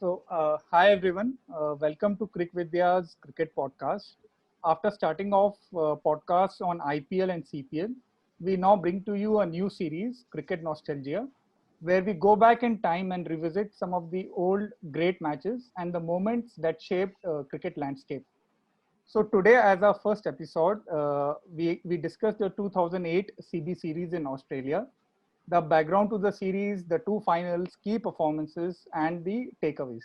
Hi everyone. Welcome to CricVidya's cricket podcast. After starting off podcasts on IPL and CPL, we now bring to you a new series, Cricket Nostalgia, where we go back in time and revisit some of the old great matches and the moments that shaped cricket landscape. So today, as our first episode, we discussed the 2008 CB series in Australia, the background to the series, the two finals, key performances, and the takeaways.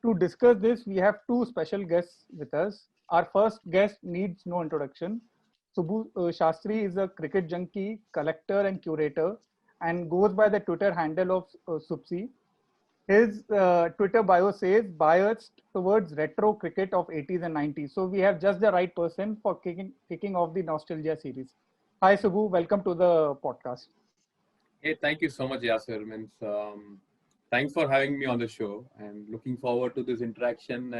To discuss this, we have two special guests with us. Our first guest needs no introduction. Subu Sastry is a cricket junkie, collector, and curator, and goes by the Twitter handle of Supsi. His Twitter bio says biased towards retro cricket of 80s and 90s. So we have just the right person for kicking off the nostalgia series. Hi Subu, welcome to the podcast. Hey, thank you so much, Yasser. Thanks for having me on the show, and looking forward to this interaction.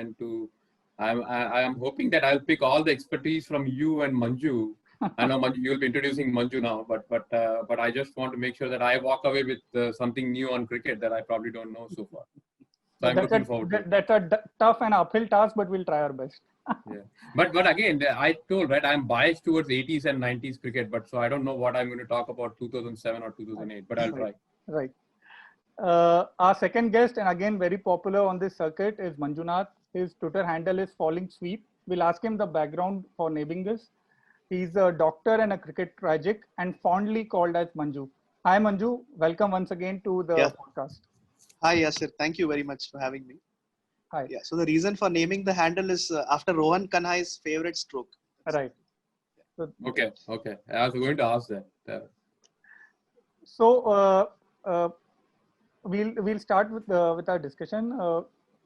I am hoping that I'll pick all the expertise from you and Manju. I know Manju, you'll be introducing Manju now, but I just want to make sure that I walk away with something new on cricket that I probably don't know so far. So I'm looking forward to it. That's a tough and uphill task, but we'll try our best. Yeah, but again, I told right, I'm biased towards 80s and 90s cricket, but so I don't know what I'm going to talk about 2007 or 2008, but I'll try. Right. Our second guest, and again very popular on this circuit, is Manjunath. His Twitter handle is Falling Sweep. We'll ask him the background for naming this. He's a doctor and a cricket tragic, and fondly called as Manju. Hi Manju, welcome once again to the podcast. Hi Yasir, thank you very much for having me. Hi. Yeah, so the reason for naming the handle is after Rohan Kanhai's favorite stroke. Right. Okay. I was going to ask that. We'll start with our discussion.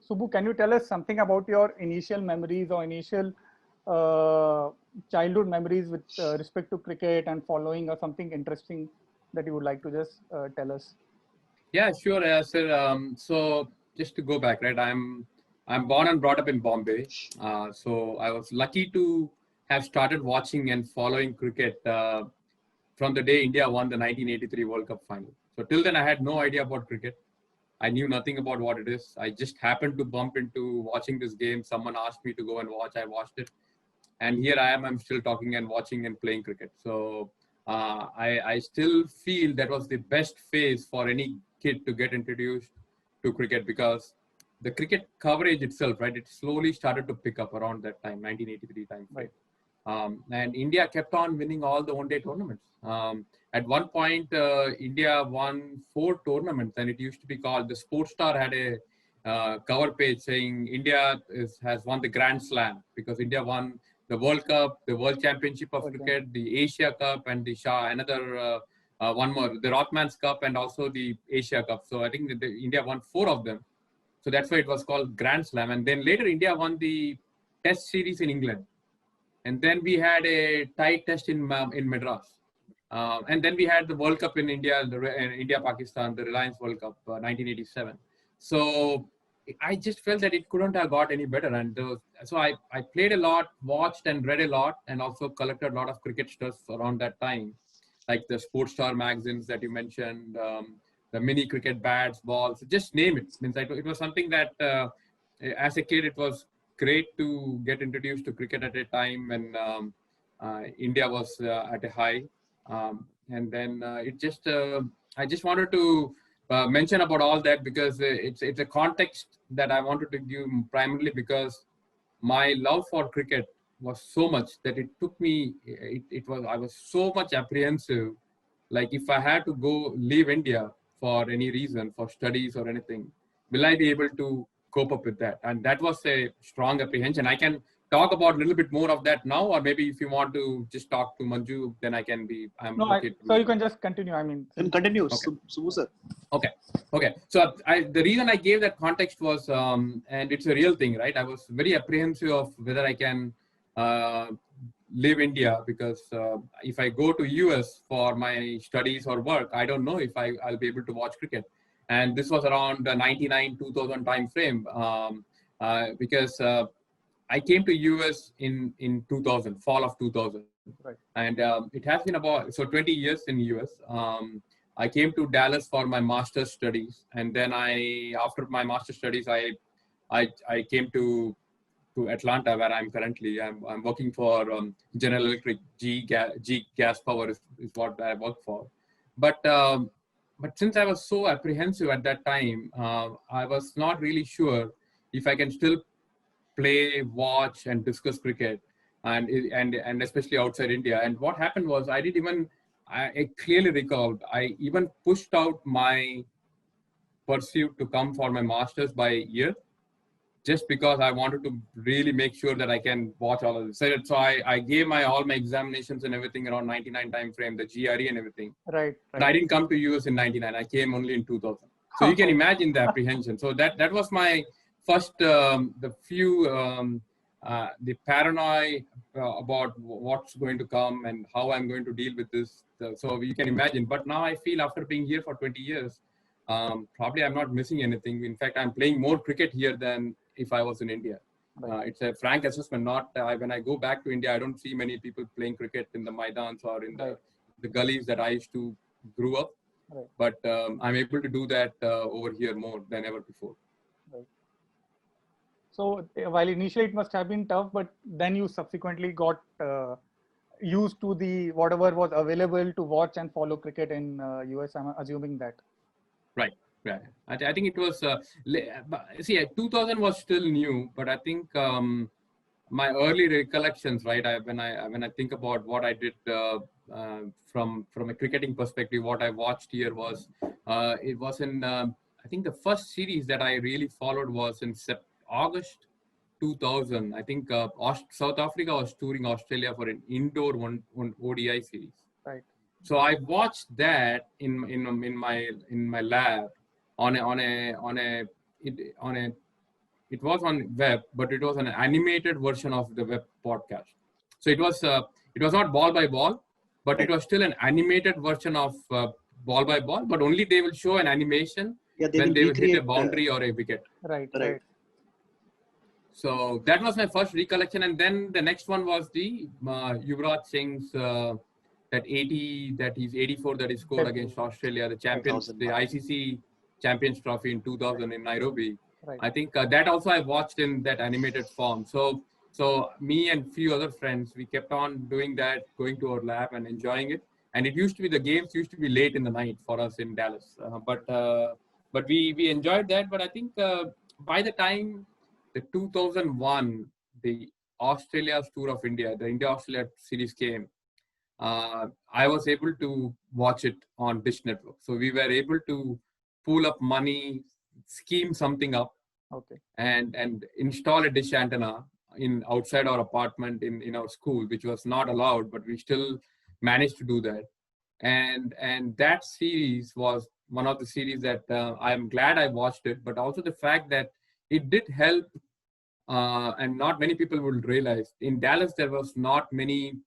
Subu, can you tell us something about your initial memories or initial childhood memories with respect to cricket and following, or something interesting that you would like to just tell us? Yeah, sure, Yasser. So just to go back, right? I'm born and brought up in Bombay. So I was lucky to have started watching and following cricket from the day India won the 1983 World Cup final. So till then, I had no idea about cricket. I knew nothing about what it is. I just happened to bump into watching this game. Someone asked me to go and watch. I watched it. And here I am. I'm still talking and watching and playing cricket. So I still feel that was the best phase for any kid to get introduced to cricket, because the cricket coverage itself, right, it slowly started to pick up around that time, 1983 time. Right. And India kept on winning all the one-day tournaments. At one point, India won 4 tournaments, and it used to be called, the Sports Star had a cover page saying India has won the Grand Slam, because India won the World Cup, the World Championship of Cricket, the Asia Cup, and the another one more, the Rothmans Cup, and also the Asia Cup. So I think that India won 4 of them. So that's why it was called Grand Slam. And then later India won the Test series in England. And then we had a tight test in Madras. And then we had the World Cup in India, India-Pakistan, the Reliance World Cup, 1987. So I just felt that it couldn't have got any better. And so I played a lot, watched and read a lot, and also collected a lot of cricket stuff around that time, like the Sports Star magazines that you mentioned, the mini cricket bats, balls, just name it. It was something that as a kid, it was great to get introduced to cricket at a time when India was at a high. And then I just wanted to mention about all that, because it's a context that I wanted to give, primarily because my love for cricket was so much that it took me, I was so much apprehensive. Like, if I had to go leave India for any reason, for studies or anything, will I be able to cope up with that? And that was a strong apprehension. I can talk about a little bit more of that now, or maybe if you want to just talk to Manju, then I can be. So you can just continue. Continue, okay. Subu sir. Okay. So the reason I gave that context was, and it's a real thing, right? I was very apprehensive of whether I can leave India, because if I go to US for my studies or work, I don't know if I'll be able to watch cricket. And this was around the 99, 2000 time frame, because I came to US in 2000, fall of 2000. Right. And it has been about 20 years in US. I came to Dallas for my master's studies, and then after my master's studies, I came to Atlanta, where I'm currently. I'm working for General Electric. G Gas Power is what I work for. But since I was so apprehensive at that time, I was not really sure if I can still play, watch, and discuss cricket, and especially outside India. And what happened was, I clearly recall, I even pushed out my pursuit to come for my master's by a year, just because I wanted to really make sure that I can watch all of this. So I gave all my examinations and everything around 99 time frame, the GRE and everything. Right. But I didn't come to US in 99. I came only in 2000. So you can imagine the apprehension. So that was my first, the paranoia about what's going to come and how I'm going to deal with this. So you can imagine. But now I feel, after being here for 20 years, probably I'm not missing anything. In fact, I'm playing more cricket here than if I was in India. It's a frank assessment. When I go back to India, I don't see many people playing cricket in the Maidans or in the gullies that I used to grew up. Right. But I'm able to do that over here more than ever before. Right. So while initially it must have been tough, but then you subsequently got used to whatever was available to watch and follow cricket in US. I'm assuming that. Right. Yeah, I think it was. 2000 was still new, but I think my early recollections, right? When I think about what I did from a cricketing perspective, what I watched here was it was in. I think the first series that I really followed was in August 2000. I think South Africa was touring Australia for an indoor one ODI series. Right. So I watched that in my lab on a it was on web, but it was an animated version of the web podcast. So it was not ball by ball, but it was still an animated version of ball by ball, but only they will show an animation when they will hit a boundary or a wicket. Right. So that was my first recollection, and then the next one was the Yuvraj Singh's that 84 that he scored against Australia, the champions, the ICC Champions Trophy in 2000 in Nairobi. Right. I think that also I watched in that animated form. So me and few other friends, we kept on doing that, going to our lab and enjoying it. And the games used to be late in the night for us in Dallas. But we enjoyed that. But I think by the time the 2001, the Australia's Tour of India, the India-Australia series came, I was able to watch it on Dish Network. So we were able to pool up money, scheme something up, and install a dish antenna outside our apartment in our school, which was not allowed, but we still managed to do that. And that series was one of the series that I'm glad I watched it, but also the fact that it did help, and not many people will realize. In Dallas, there was not many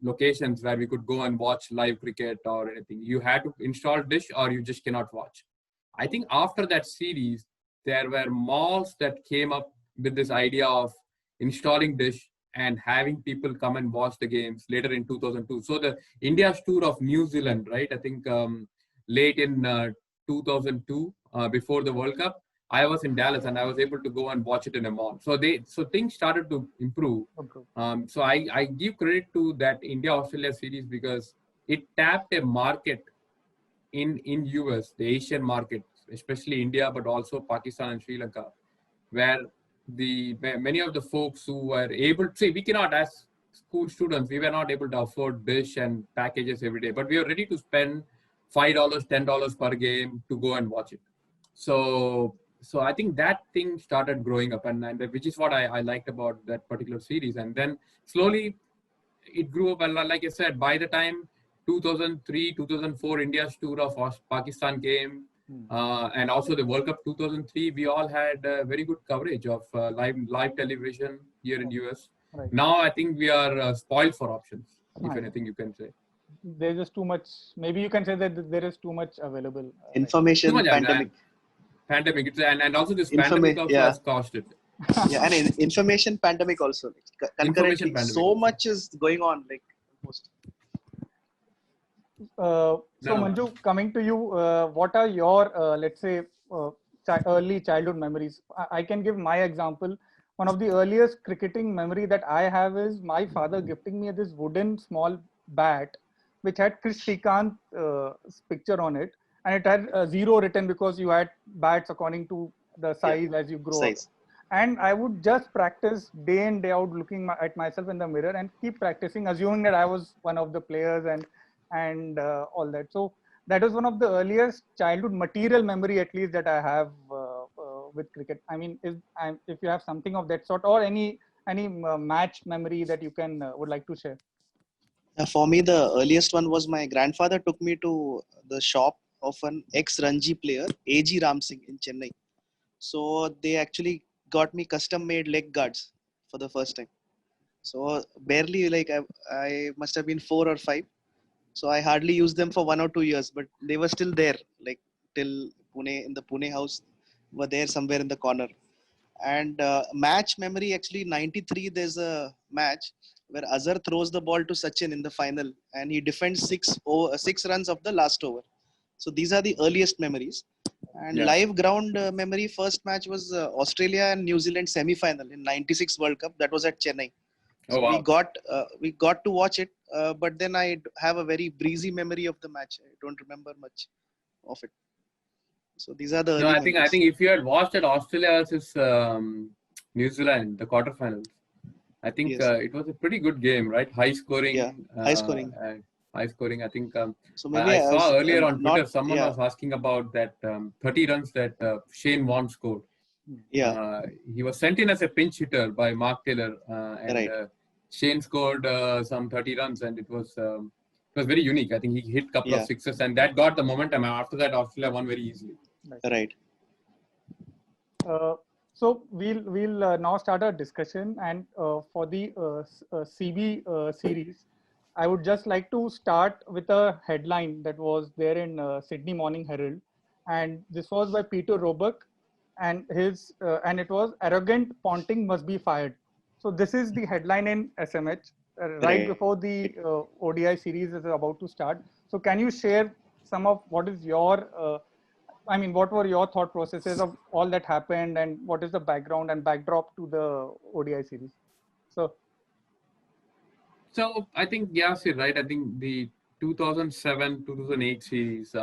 locations where we could go and watch live cricket or anything. You had to install Dish or you just cannot watch. I think after that series, there were malls that came up with this idea of installing Dish and having people come and watch the games later in 2002. So the India's tour of New Zealand, right? I think late in 2002, before the World Cup, I was in Dallas and I was able to go and watch it in a mall. So things started to improve. So I give credit to that India-Australia series because it tapped a market in US, the Asian market, especially India, but also Pakistan and Sri Lanka, where many of the folks who were able to say, we cannot, as school students, we were not able to afford dish and packages every day, but we were ready to spend $5, $10 per game to go and watch it. So I think that thing started growing up, and which is what I liked about that particular series. And then slowly it grew up. And like I said, by the time 2003, 2004, India's tour of Pakistan came, and also the World Cup 2003, we all had very good coverage of live television here in US. Right. Now I think we are spoiled for options, if anything you can say. There's just too much. Maybe you can say that there is too much available. Information, pandemic, and also this pandemic also has caused it. Yeah, and information pandemic also. Concurrently, so much is going on. Like almost. So Manju, coming to you, what are your, let's say, early childhood memories? I can give my example. One of the earliest cricketing memory that I have is my father gifting me this wooden small bat, which had Chris Srikanth's picture on it, and it had zero written because you had bats according to the size as you grow up. Size. And I would just practice day in day out, looking at myself in the mirror and keep practicing, assuming that I was one of the players and all that. So that was one of the earliest childhood material memory, at least, that I have with cricket. I mean, if you have something of that sort, or any match memory that you can would like to share. For me, the earliest one was my grandfather took me to the shop of an ex-Ranji player, A.G. Ram Singh in Chennai. So they actually got me custom-made leg guards for the first time. So barely, like I must have been 4 or 5. So I hardly used them for 1 or 2 years, but they were still there, like till Pune, in the Pune house, were there somewhere in the corner. And match memory, actually, 93, there's a match where Azhar throws the ball to Sachin in the final and he defends 6 runs of the last over. So these are the earliest memories. And live ground memory, first match was Australia and New Zealand semi-final in 96 World Cup. That was at Chennai. So we got to watch it, but then I have a very breezy memory of the match. I don't remember much of it. So these are the early I think if you had watched at Australia versus New Zealand, the quarterfinals, I think it was a pretty good game, right? High scoring. Yeah, high scoring. High scoring. I think so maybe I saw earlier on Twitter someone was asking about that 30 runs that Shane Warne scored. Yeah. He was sent in as a pinch hitter by Mark Taylor, and Shane scored some 30 runs, and it was very unique. I think he hit a couple of sixes, and that got the momentum. After that, Australia won very easily. Right. So we'll now start our discussion, and for the CB series, I would just like to start with a headline that was there in Sydney Morning Herald, and this was by Peter Roebuck, and and it was "Arrogant Ponting must be fired." So this is the headline in SMH right before the ODI series is about to start. So can you share some of what is your what were your thought processes of all that happened, and what is the background and backdrop to the ODI series? So I think, yes, you're right. I think the 2007-2008 series,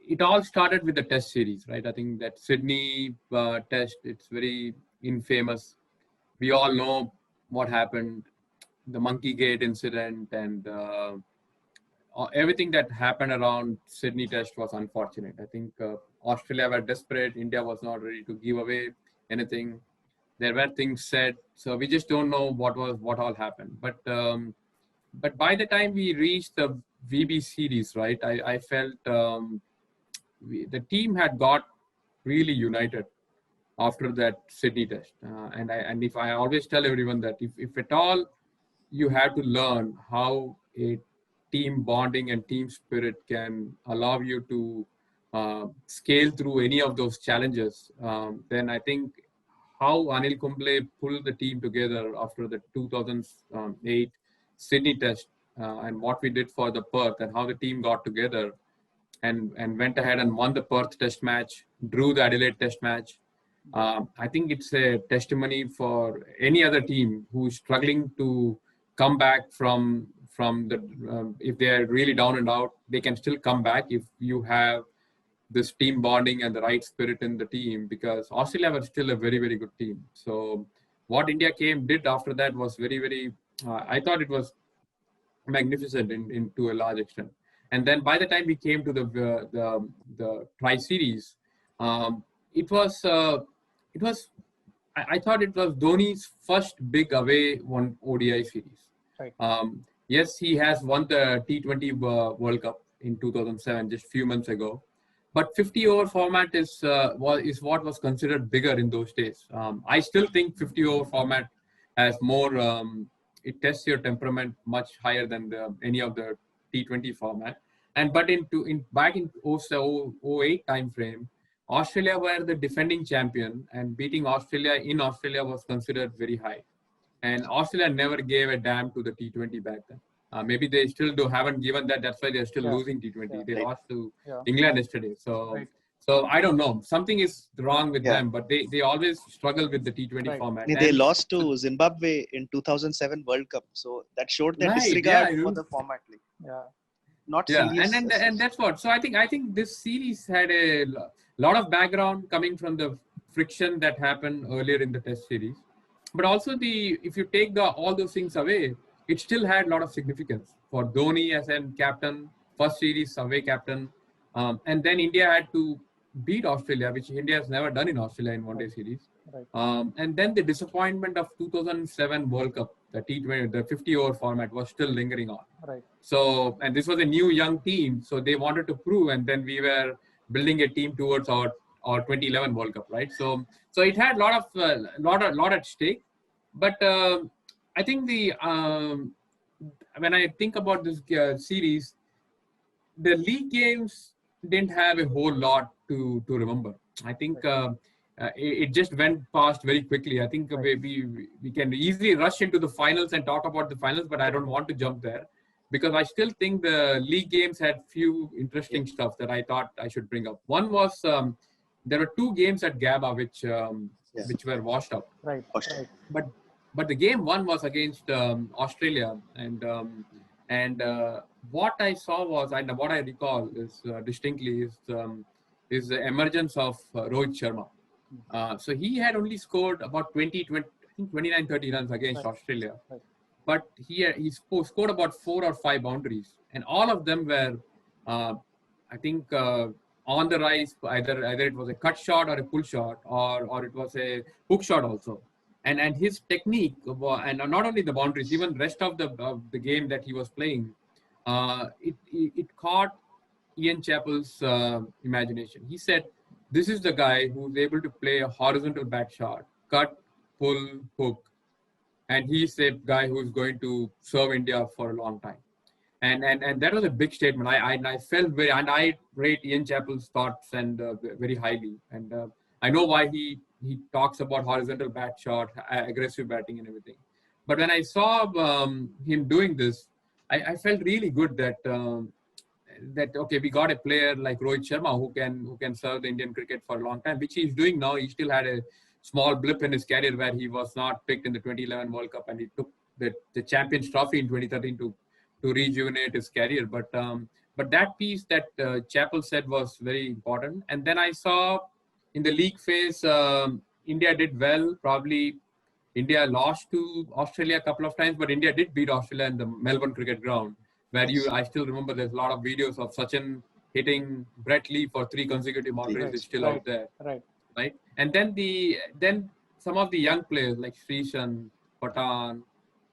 it all started with the test series, right? I think that Sydney test, it's very infamous. We all know what happened, the Monkey Gate incident, and everything that happened around Sydney test was unfortunate. I think Australia were desperate. India was not ready to give away anything. There were things said, so we just don't know what all happened. But by the time we reached the VB series, right, I felt the team had got really united after that Sydney test. And if I always tell everyone that if at all you have to learn how a team bonding and team spirit can allow you to scale through any of those challenges, then I think how Anil Kumble pulled the team together after the 2008 Sydney test and what we did for the Perth and how the team got together and went ahead and won the Perth test match, drew the Adelaide test match. I think it's a testimony for any other team who's struggling to come back from the if they're really down and out, they can still come back if you have this team bonding and the right spirit in the team, because Australia was still a very, very good team. So what India did after that was very, very, I thought it was magnificent in to a large extent. And then by the time we came to the tri-series, it was I thought it was Dhoni's first big away one ODI series. Right. Yes, he has won the T20 World Cup in 2007, just a few months ago. But 50-over format is what was considered bigger in those days. I still think 50-over format has more. It tests your temperament much higher than any of the T20 format. And but back in 08 time frame, Australia were the defending champion, and beating Australia in Australia was considered very high. And Australia never gave a damn to the T20 back then. Maybe they still haven't given that. That's why they're still losing T20. Yeah. They lost to Yeah. England yesterday. So, Right. so I don't know. Something is wrong with them, but they always struggle with the T20 format. They And lost to Zimbabwe in 2007 World Cup, so that showed their Right, disregard yeah, for the format. Yeah. Not yeah, serious. and that's what. So I think this series had a lot of background coming from the friction that happened earlier in the Test series, but also if you take all those things away, it still had a lot of significance for Dhoni as an captain, first series away captain, and then India had to beat Australia, which India has never done in Australia in one-day series. Right. And then the disappointment of 2007 World Cup, the T20, the 50-over format was still lingering on. Right. So, and this was a new young team, so they wanted to prove, and then we were building a team towards our 2011 World Cup, right? So it had lot at stake. But I think when I think about this series, the league games didn't have a whole lot to remember. I think it just went past very quickly. I think we can easily rush into the finals and talk about the finals, but I don't want to jump there because I still think the league games had few interesting stuff that I thought I should bring up. One was there were two games at Gabba which were washed up. Right. But the game one was against Australia, and what I saw was, and what I recall is distinctly is the emergence of Rohit Sharma. So he had only scored about 29, 30 runs against Australia. Right. But he scored about 4 or 5 boundaries, and all of them were, I think, on the rise. Either it was a cut shot or a pull shot, or it was a hook shot also. And his technique, and not only the boundaries, even rest of the game that he was playing, it caught Ian Chappell's imagination. He said, "This is the guy who's able to play a horizontal bat shot, cut, pull, hook." And he's a guy who's going to serve India for a long time. And that was a big statement. I felt I rate Ian Chappell's thoughts and very highly. And I know why he talks about horizontal bat shot, aggressive batting and everything. But when I saw him doing this, I felt really good that okay, we got a player like Rohit Sharma who can serve the Indian cricket for a long time, which he's doing now. He still had a small blip in his career where he was not picked in the 2011 World Cup, and he took the Champions Trophy in 2013 to rejuvenate his career. But that piece that Chappell said was very important. And then I saw in the league phase, India did well. Probably India lost to Australia a couple of times, but India did beat Australia in the Melbourne Cricket Ground, where I still remember there's a lot of videos of Sachin hitting Brett Lee for 3 consecutive boundaries. It's still out there. Right. And then some of the young players like Srishan, Pathan,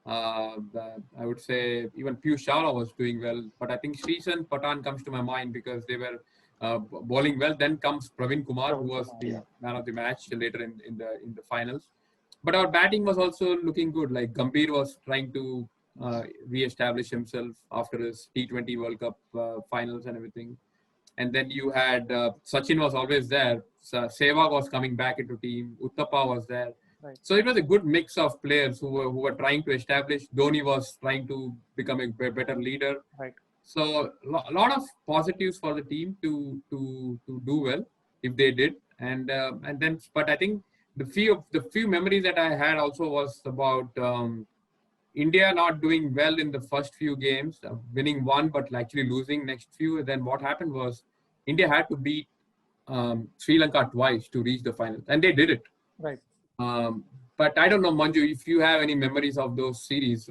I would say even Piyush Chawla was doing well, but I think Srishan, Pathan comes to my mind because they were bowling well. Then comes Praveen Kumar, who was the man of the match later in the finals. But our batting was also looking good. Like Gambhir was trying to re-establish himself after his T20 World Cup finals and everything. And then you had Sachin was always there. Sehwag was coming back into team. Uttapa was there. Right. So it was a good mix of players who were trying to establish. Dhoni was trying to become a better leader. Right. So a lot of positives for the team to do well if they did. And then, but I think the few memories that I had also was about India not doing well in the first few games, winning one but actually losing next few. Then what happened was India had to beat Sri Lanka twice to reach the final, and they did it. Right. But I don't know, Manju, if you have any memories of those series.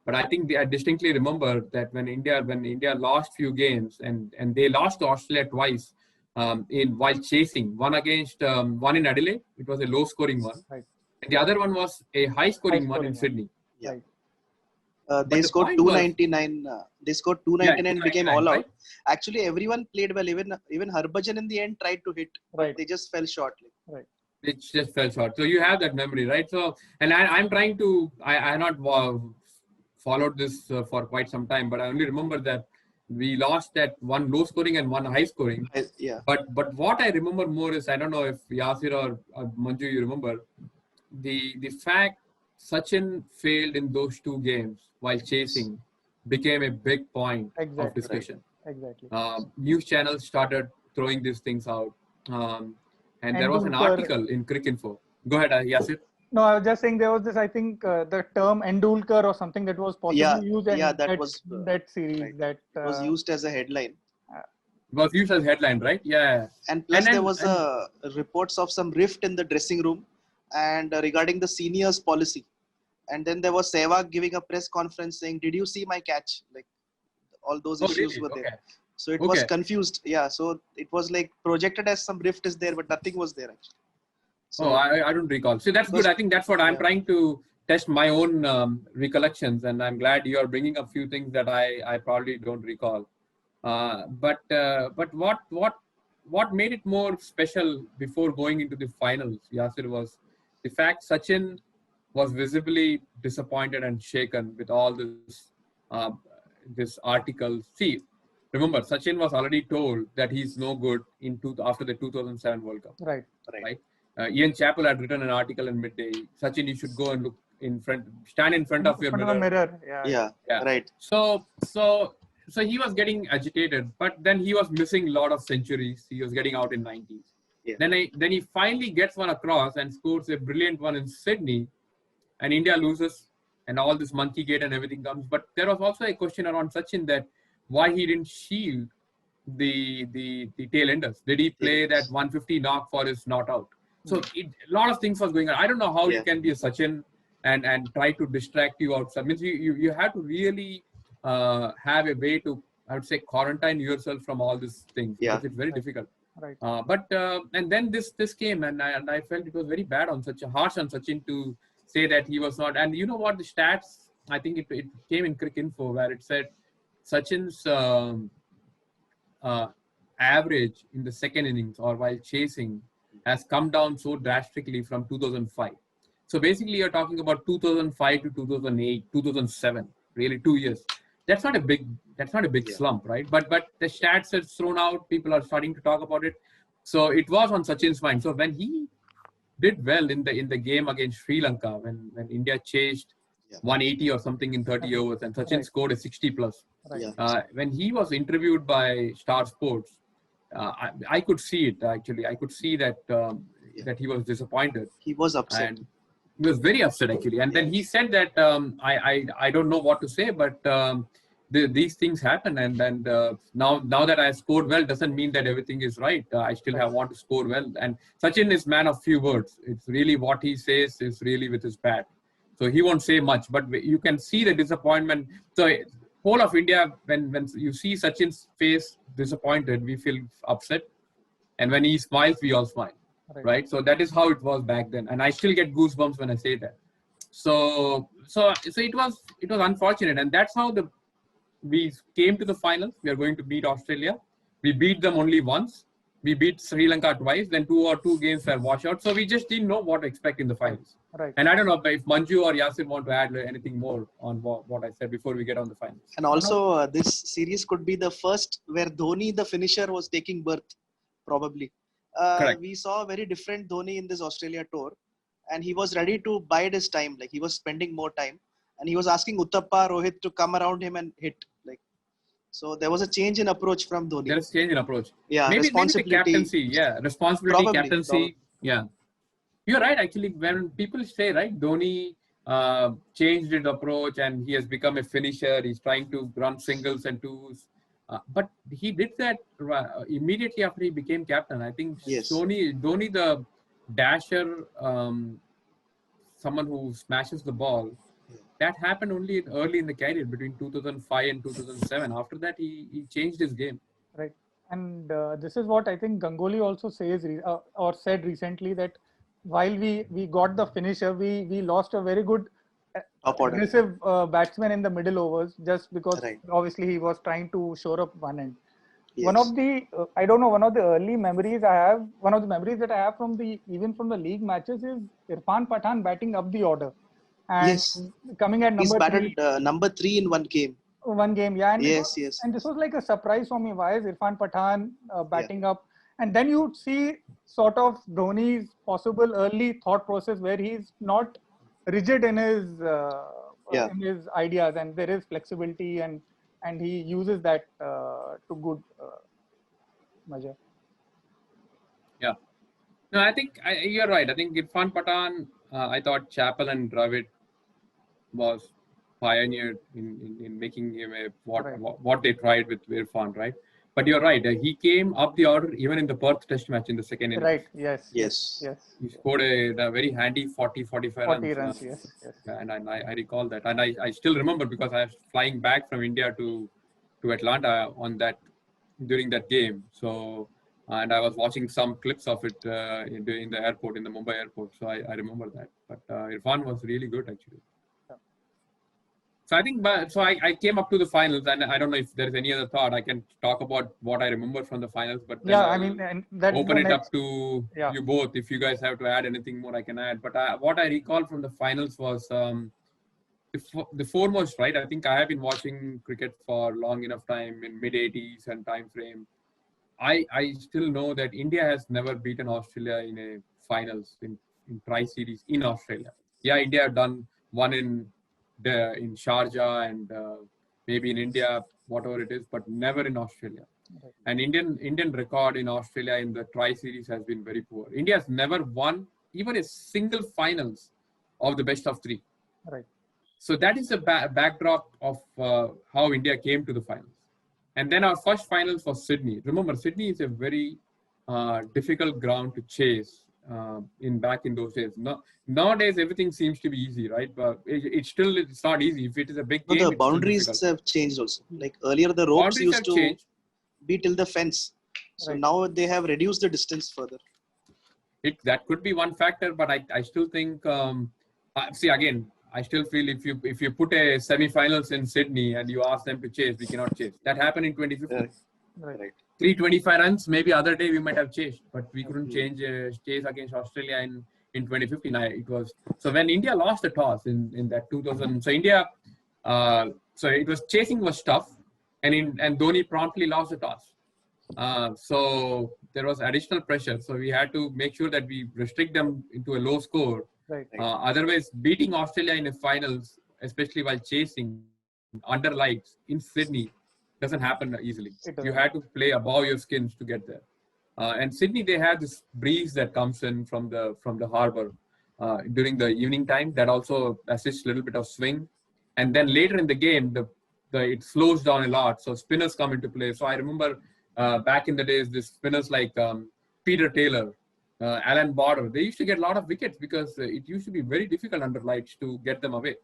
But I think I distinctly remember that when India lost few games and they lost to Australia twice while chasing, one in Adelaide, it was a low scoring one, right. And the other one was a high scoring one in Sydney. Yeah. Right. They scored 299. They scored 299 and became all out. Right? Actually, everyone played well. Even Harbhajan in the end tried to hit. Right. They just fell short. Right. It just fell short. So you have that memory, right? So, and I'm trying to. I not followed this for quite some time, but I only remember that we lost that one low scoring and one high scoring. Yeah. But what I remember more is, I don't know if Yasir or Manju, you remember the fact Sachin failed in those two games while chasing. became a big point of Exactly. discussion. Exactly. News channels started throwing these things out. And there was an Endulkar. article in CricInfo. Go ahead, Yasir. No, I was just saying there was this. I think the term Endulkar or something that was possibly used, and that was that series right. that It was used as a headline. It was used as headline, right? Yeah. And plus, there was reports of some rift in the dressing room, and regarding the seniors policy. And then there was Sehwag giving a press conference saying, "Did you see my catch?" Like all those issues really? were there. Okay. So it was confused. Yeah. So it was like projected as some rift is there, but nothing was there actually. So I don't recall. See, that's good. I think that's what I'm trying to test my own recollections, and I'm glad you are bringing up a few things that I probably don't recall. But what made it more special before going into the finals, Yasir, was the fact Sachin was visibly disappointed and shaken with all uh, this article. See, remember, Sachin was already told that he's no good after the 2007 World Cup. right. Ian Chappell had written an article in Midday. Sachin, you should go and stand in front of your mirror. Yeah. Right. So he was getting agitated, but then he was missing a lot of centuries. He was getting out in 90s. Yeah. Then he finally gets one across and scores a brilliant one in Sydney, and India loses, and all this monkey gate and everything comes. But there was also a question around Sachin that why he didn't shield the tail enders. Did he play that 150 knock for his not out? So a lot of things was going on. I don't know how you can be a Sachin and try to distract you outside. Means you have to really have a way to, I would say, quarantine yourself from all these things. Yeah. Because it's very difficult. Right. And then this came, and I felt it was very bad on harsh on Sachin to say that he was not. And you know what, the stats, I think it came in CricInfo where it said Sachin's average in the second innings or while chasing has come down so drastically from 2005. So basically, you're talking about 2005 to 2008, 2007, really 2 years. That's not a big slump, right? But the stats are thrown out. People are starting to talk about it. So it was on Sachin's mind. So when he did well in the game against Sri Lanka, when India chased 180 or something in 30 overs, and Sachin scored a 60 plus. Right. When he was interviewed by Star Sports, I could see it actually. I could see that that he was disappointed. He was upset. And he was very upset actually. And then he said that I don't know what to say, but these things happen. And now that I scored well doesn't mean that everything is right. I still want to score well. And Sachin is man of few words. It's really what he says is really with his bat. So he won't say much, but you can see the disappointment. So whole of India, when you see Sachin's face disappointed, we feel upset. And when he smiles, we all smile. Right. So that is how it was back then. And I still get goosebumps when I say that. So it was unfortunate. And that's how we came to the finals. We are going to beat Australia. We beat them only once. We beat Sri Lanka twice. Then two games were washout. So we just didn't know what to expect in the finals. Right. And I don't know if Manju or Yasir want to add anything more on what I said before we get on the finals. And also, this series could be the first where Dhoni, the finisher, was taking birth, probably. We saw a very different Dhoni in this Australia tour, and he was ready to bide his time. Like, he was spending more time, and he was asking Uttappa, Rohit to come around him and hit. So there was a change in approach from Dhoni. There is change in approach. Yeah, maybe the captaincy. Yeah, responsibility, captaincy. Probably. Yeah, you're right. Actually, when people say Dhoni changed his approach and he has become a finisher. He's trying to run singles and twos. But he did that immediately after he became captain. I think Dhoni, the dasher, someone who smashes the ball. That happened only early in the career between 2005 and 2007. After that, he changed his game. Right. And this is what I think Ganguly also says or said recently, that while we got the finisher, we lost a very good aggressive batsman in the middle overs, just because obviously he was trying to shore up one end. Yes. One of the early memories I have, one of the memories that I have from the league matches is Irfan Pathan batting up the order. And coming at number three. Number 3 in one game. Yeah. And yes. And this was like a surprise for me. Why is Irfan Pathan batting up? And then you see sort of Dhoni's possible early thought process where he's not rigid in his Yeah. in his ideas, and there is flexibility, and he uses that to good measure. Yeah. No, I think you're right. I think Irfan Pathan, I thought Chappell and Dravid was pioneered in making him Right. what they tried with Irfan, right? But you're right. He came up the order even in the Perth Test match in the second innings. Right. Yes. Yes. He scored a very handy 45 40 runs. runs. Yes. Yes. And I recall that. And I still remember because I was flying back from India to Atlanta on that during that game. So, and I was watching some clips of it in the airport, in the Mumbai airport. So I remember that. But Irfan was really good actually. Yeah. So I think, I came up to the finals, and I don't know if there is any other thought. I can talk about what I remember from the finals, but then Yeah, I'll I mean, and that's open the it next. up to Yeah. you both. If you guys have to add anything more, I can add. But what I recall from the finals was the foremost, right? I think I have been watching cricket for long enough time in mid 80s and time frame. I still know that India has never beaten Australia in a finals in tri-series in Australia. Yeah, India have done one in Sharjah and maybe in India, whatever it is, but never in Australia. Right. And Indian record in Australia in the tri-series has been very poor. India has never won even a single finals of the best of three. Right. So that is the backdrop of how India came to the finals. And then our first finals was Sydney. Remember, Sydney is a very difficult ground to chase back in those days. No, nowadays, everything seems to be easy, right? But it's not easy. If it is a big game, The boundaries have changed also. Like earlier, the ropes boundaries used have to changed. be till the fence. So Right. now they have reduced the distance further. That could be one factor, but I still think see again. I still feel if you put a semi-finals in Sydney and you ask them to chase, we cannot chase. That happened in 2015. Right. 325 runs, maybe other day we might have chased, but we couldn't chase against Australia in 2015. It was so when India lost the toss in that 2000. So India, so it was chasing was tough, and Dhoni promptly lost the toss. So there was additional pressure. So we had to make sure that we restrict them into a low score. Right. Otherwise, beating Australia in the finals, especially while chasing under lights in Sydney, doesn't happen easily. You had to play above your skins to get there. And Sydney, they had this breeze that comes in from the harbour during the evening time that also assists a little bit of swing. And then later in the game, it slows down a lot, so spinners come into play. So I remember back in the days, the spinners like Peter Taylor, Alan Border, they used to get a lot of wickets because it used to be very difficult under lights to get them away.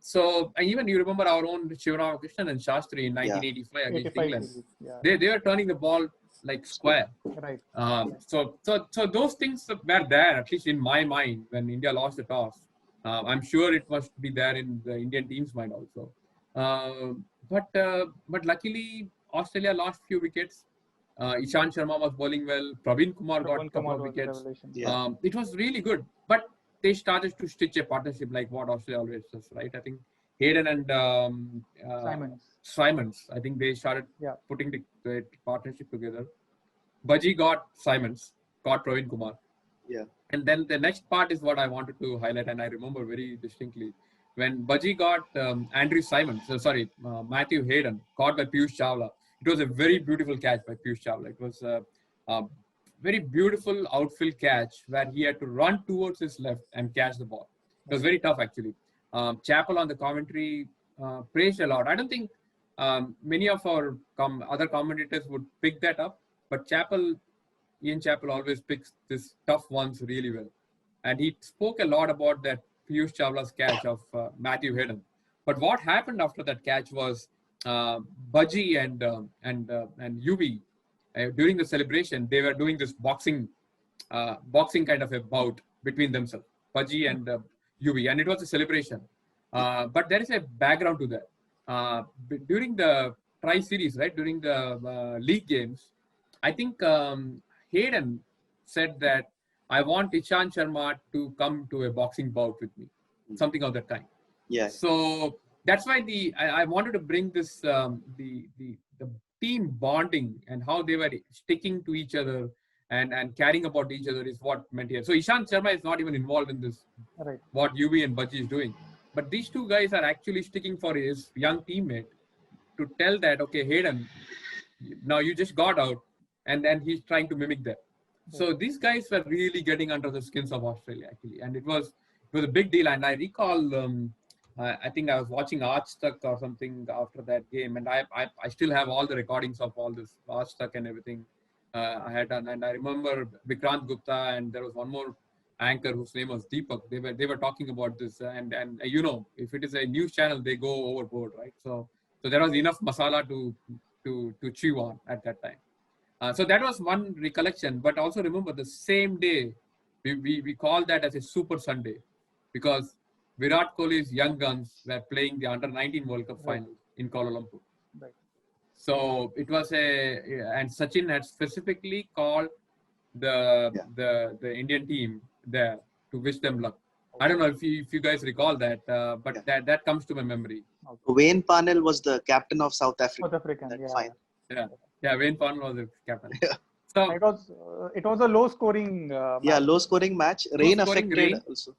So and even you remember our own Shivaramakrishnan and Sastry in 1985 against England. Yeah. They were turning the ball like square. Right. So those things were there, at least in my mind, when India lost the toss. I'm sure it must be there in the Indian team's mind also. But luckily, Australia lost few wickets. Ishant Sharma was bowling well. Praveen Kumar got a couple of wickets. It was really good. But they started to stitch a partnership like what Australia always does, right? I think Hayden and Simons, I think they started putting the partnership together. Baji got Simons, got Praveen Kumar. Yeah. And then the next part is what I wanted to highlight, and I remember very distinctly. When Baji got Matthew Hayden, caught by Piyush Chawla. It was a very beautiful catch by Piyush Chawla. It was a very beautiful outfield catch where he had to run towards his left and catch the ball. It was very tough, actually. Chappell on the commentary praised a lot. I don't think many of our other commentators would pick that up, but Ian Chappell always picks these tough ones really well. And he spoke a lot about that Piyush Chawla's catch of Matthew Hayden. But what happened after that catch was Baji and Yubi, during the celebration, they were doing this boxing kind of a bout between themselves, Baji and Yubi, and it was a celebration. But there is a background to that. During the tri-series, right, during the league games, I think Hayden said that I want Ishant Sharma to come to a boxing bout with me, something of that kind. Yeah. So that's why I wanted to bring this the team bonding and how they were sticking to each other and caring about each other is what meant here. So Ishant Sharma is not even involved in this, what Yubi and Baji is doing. But these two guys are actually sticking for his young teammate to tell that, okay, Hayden, now you just got out, and then he's trying to mimic that. So these guys were really getting under the skins of Australia actually, and it was a big deal. And I recall, I think I was watching Archstuck or something after that game, and I still have all the recordings of all this Archstuck and everything I had done. And I remember Vikrant Gupta, and there was one more anchor whose name was Deepak. They were talking about this, and you know, if it is a news channel, they go overboard, right? So there was enough masala to chew on at that time. So that was one recollection. But also remember, the same day, we call that as a Super Sunday, because Virat Kohli's young guns were playing the Under-19 World Cup final in Kuala Lumpur. Right. So it was and Sachin had specifically called the Indian team there to wish them luck. I don't know if you guys recall that, but that comes to my memory. Wayne Parnell was the captain of South Africa. South African, yeah. Wayne Parnell was the captain. So it was a low scoring. Low scoring match. Rain affected also.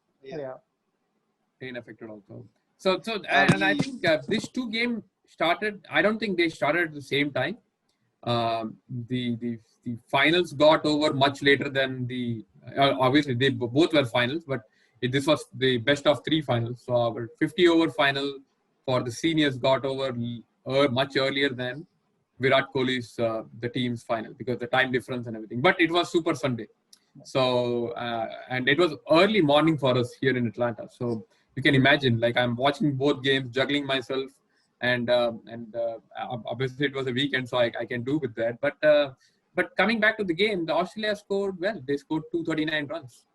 Rain affected also. So and I think these two games started. I don't think they started at the same time. The finals got over much later than the. Obviously, they both were finals, but this was the best of three finals. So our 50-over final for the seniors got over much earlier than Virat Kohli's the team's final, because the time difference and everything. But it was Super Sunday, so and it was early morning for us here in Atlanta. So you can imagine, like, I'm watching both games, juggling myself, and obviously it was a weekend, so I can do with that. But coming back to the game, the Australia scored well. They scored 239 runs.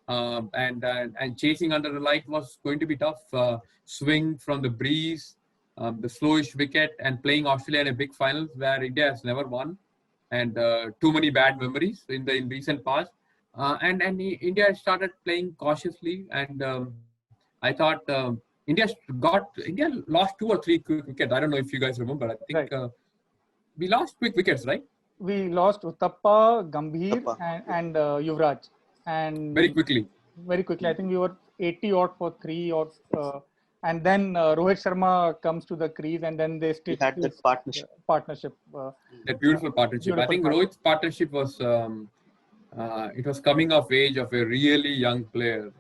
And chasing under the light was going to be tough. Swing from the breeze, the slowish wicket, and playing Australia in a big final where India has never won, and too many bad memories in recent past. And India started playing cautiously, and I thought India lost 2 or 3 quick wickets. I don't know if you guys remember. I think we lost quick wickets, right? We lost Uthappa, Gambhir, and Yuvraj. And very quickly. I think we were 80 odd for 3 or and then Rohit Sharma comes to the crease, and then they still had that partnership. That beautiful partnership. I think Rohit's partnership was it was coming of age of a really young player.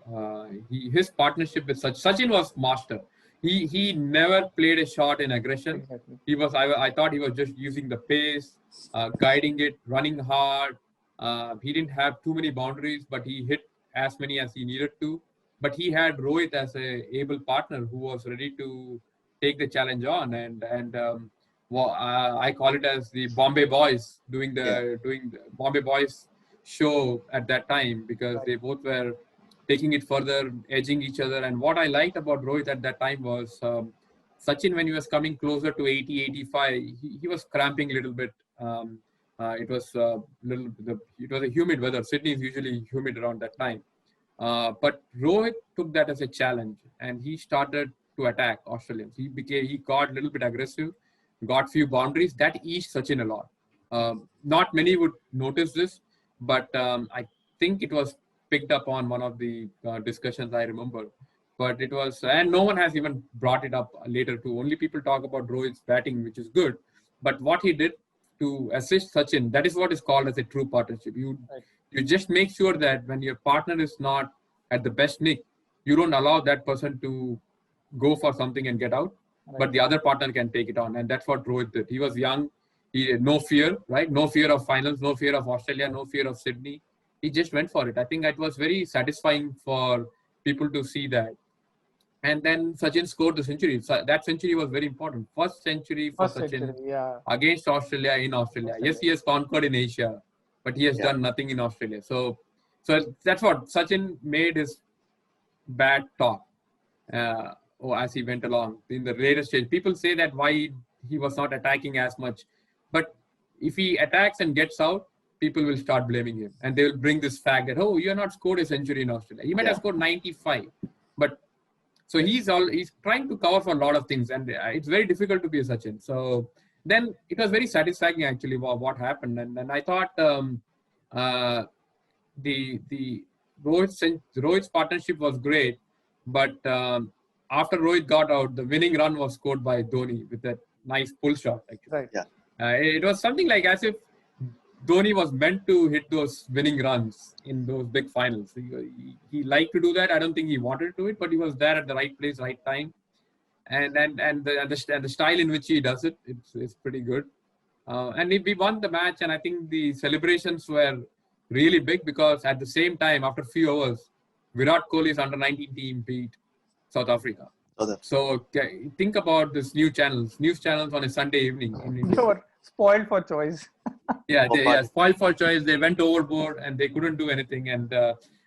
His partnership with Sachin was master. He never played a shot in aggression. Exactly. He was. I thought he was just using the pace, guiding it, running hard. He didn't have too many boundaries, but he hit as many as he needed to. But he had Rohit as a able partner who was ready to take the challenge on, and I call it as the Bombay Boys doing the Bombay Boys show at that time, because they both were taking it further, edging each other. And what I liked about Rohit at that time was Sachin, when he was coming closer to 80, 85, he was cramping a little bit. It was a humid weather. Sydney is usually humid around that time. But Rohit took that as a challenge, and he started to attack Australians. He got a little bit aggressive, got few boundaries. That eased Sachin a lot. Not many would notice this, but I think it was picked up on one of the discussions I remember. But it was, and no one has even brought it up later too. Only people talk about Rohit's batting, which is good. But what he did to assist Sachin, that is what is called as a true partnership. You just make sure that when your partner is not at the best nick, you don't allow that person to go for something and get out, but the other partner can take it on. And that's what Rohit did. He was young. He had no fear, right? No fear of finals, no fear of Australia, no fear of Sydney. He just went for it. I think it was very satisfying for people to see that. And then Sachin scored the century. So that century was very important. First century for Sachin against Australia in Australia. Yes, he has conquered in Asia, but he has done nothing in Australia. So that's what Sachin made his bad talk as he went along in the latest stage. People say that why he was not attacking as much, but if he attacks and gets out, people will start blaming him, and they will bring this fact that, oh, you have not scored a century in Australia. He might have scored 95, but so he's trying to cover for a lot of things, and it's very difficult to be a Sachin. So then it was very satisfying actually what happened, and I thought the Rohit's partnership was great, but after Rohit got out, the winning run was scored by Dhoni with that nice pull shot. Actually, Right. Yeah. It was something like as if Dhoni was meant to hit those winning runs in those big finals. He liked to do that. I don't think he wanted to do it, but he was there at the right place, right time, and the style in which he does it, it's pretty good. And we won the match, and I think the celebrations were really big because at the same time, after a few hours, Virat Kohli's under-19 team beat South Africa. So think about this news channels on a Sunday evening in India. They were spoiled for choice. Yeah, spoiled for choice. They went overboard and they couldn't do anything. And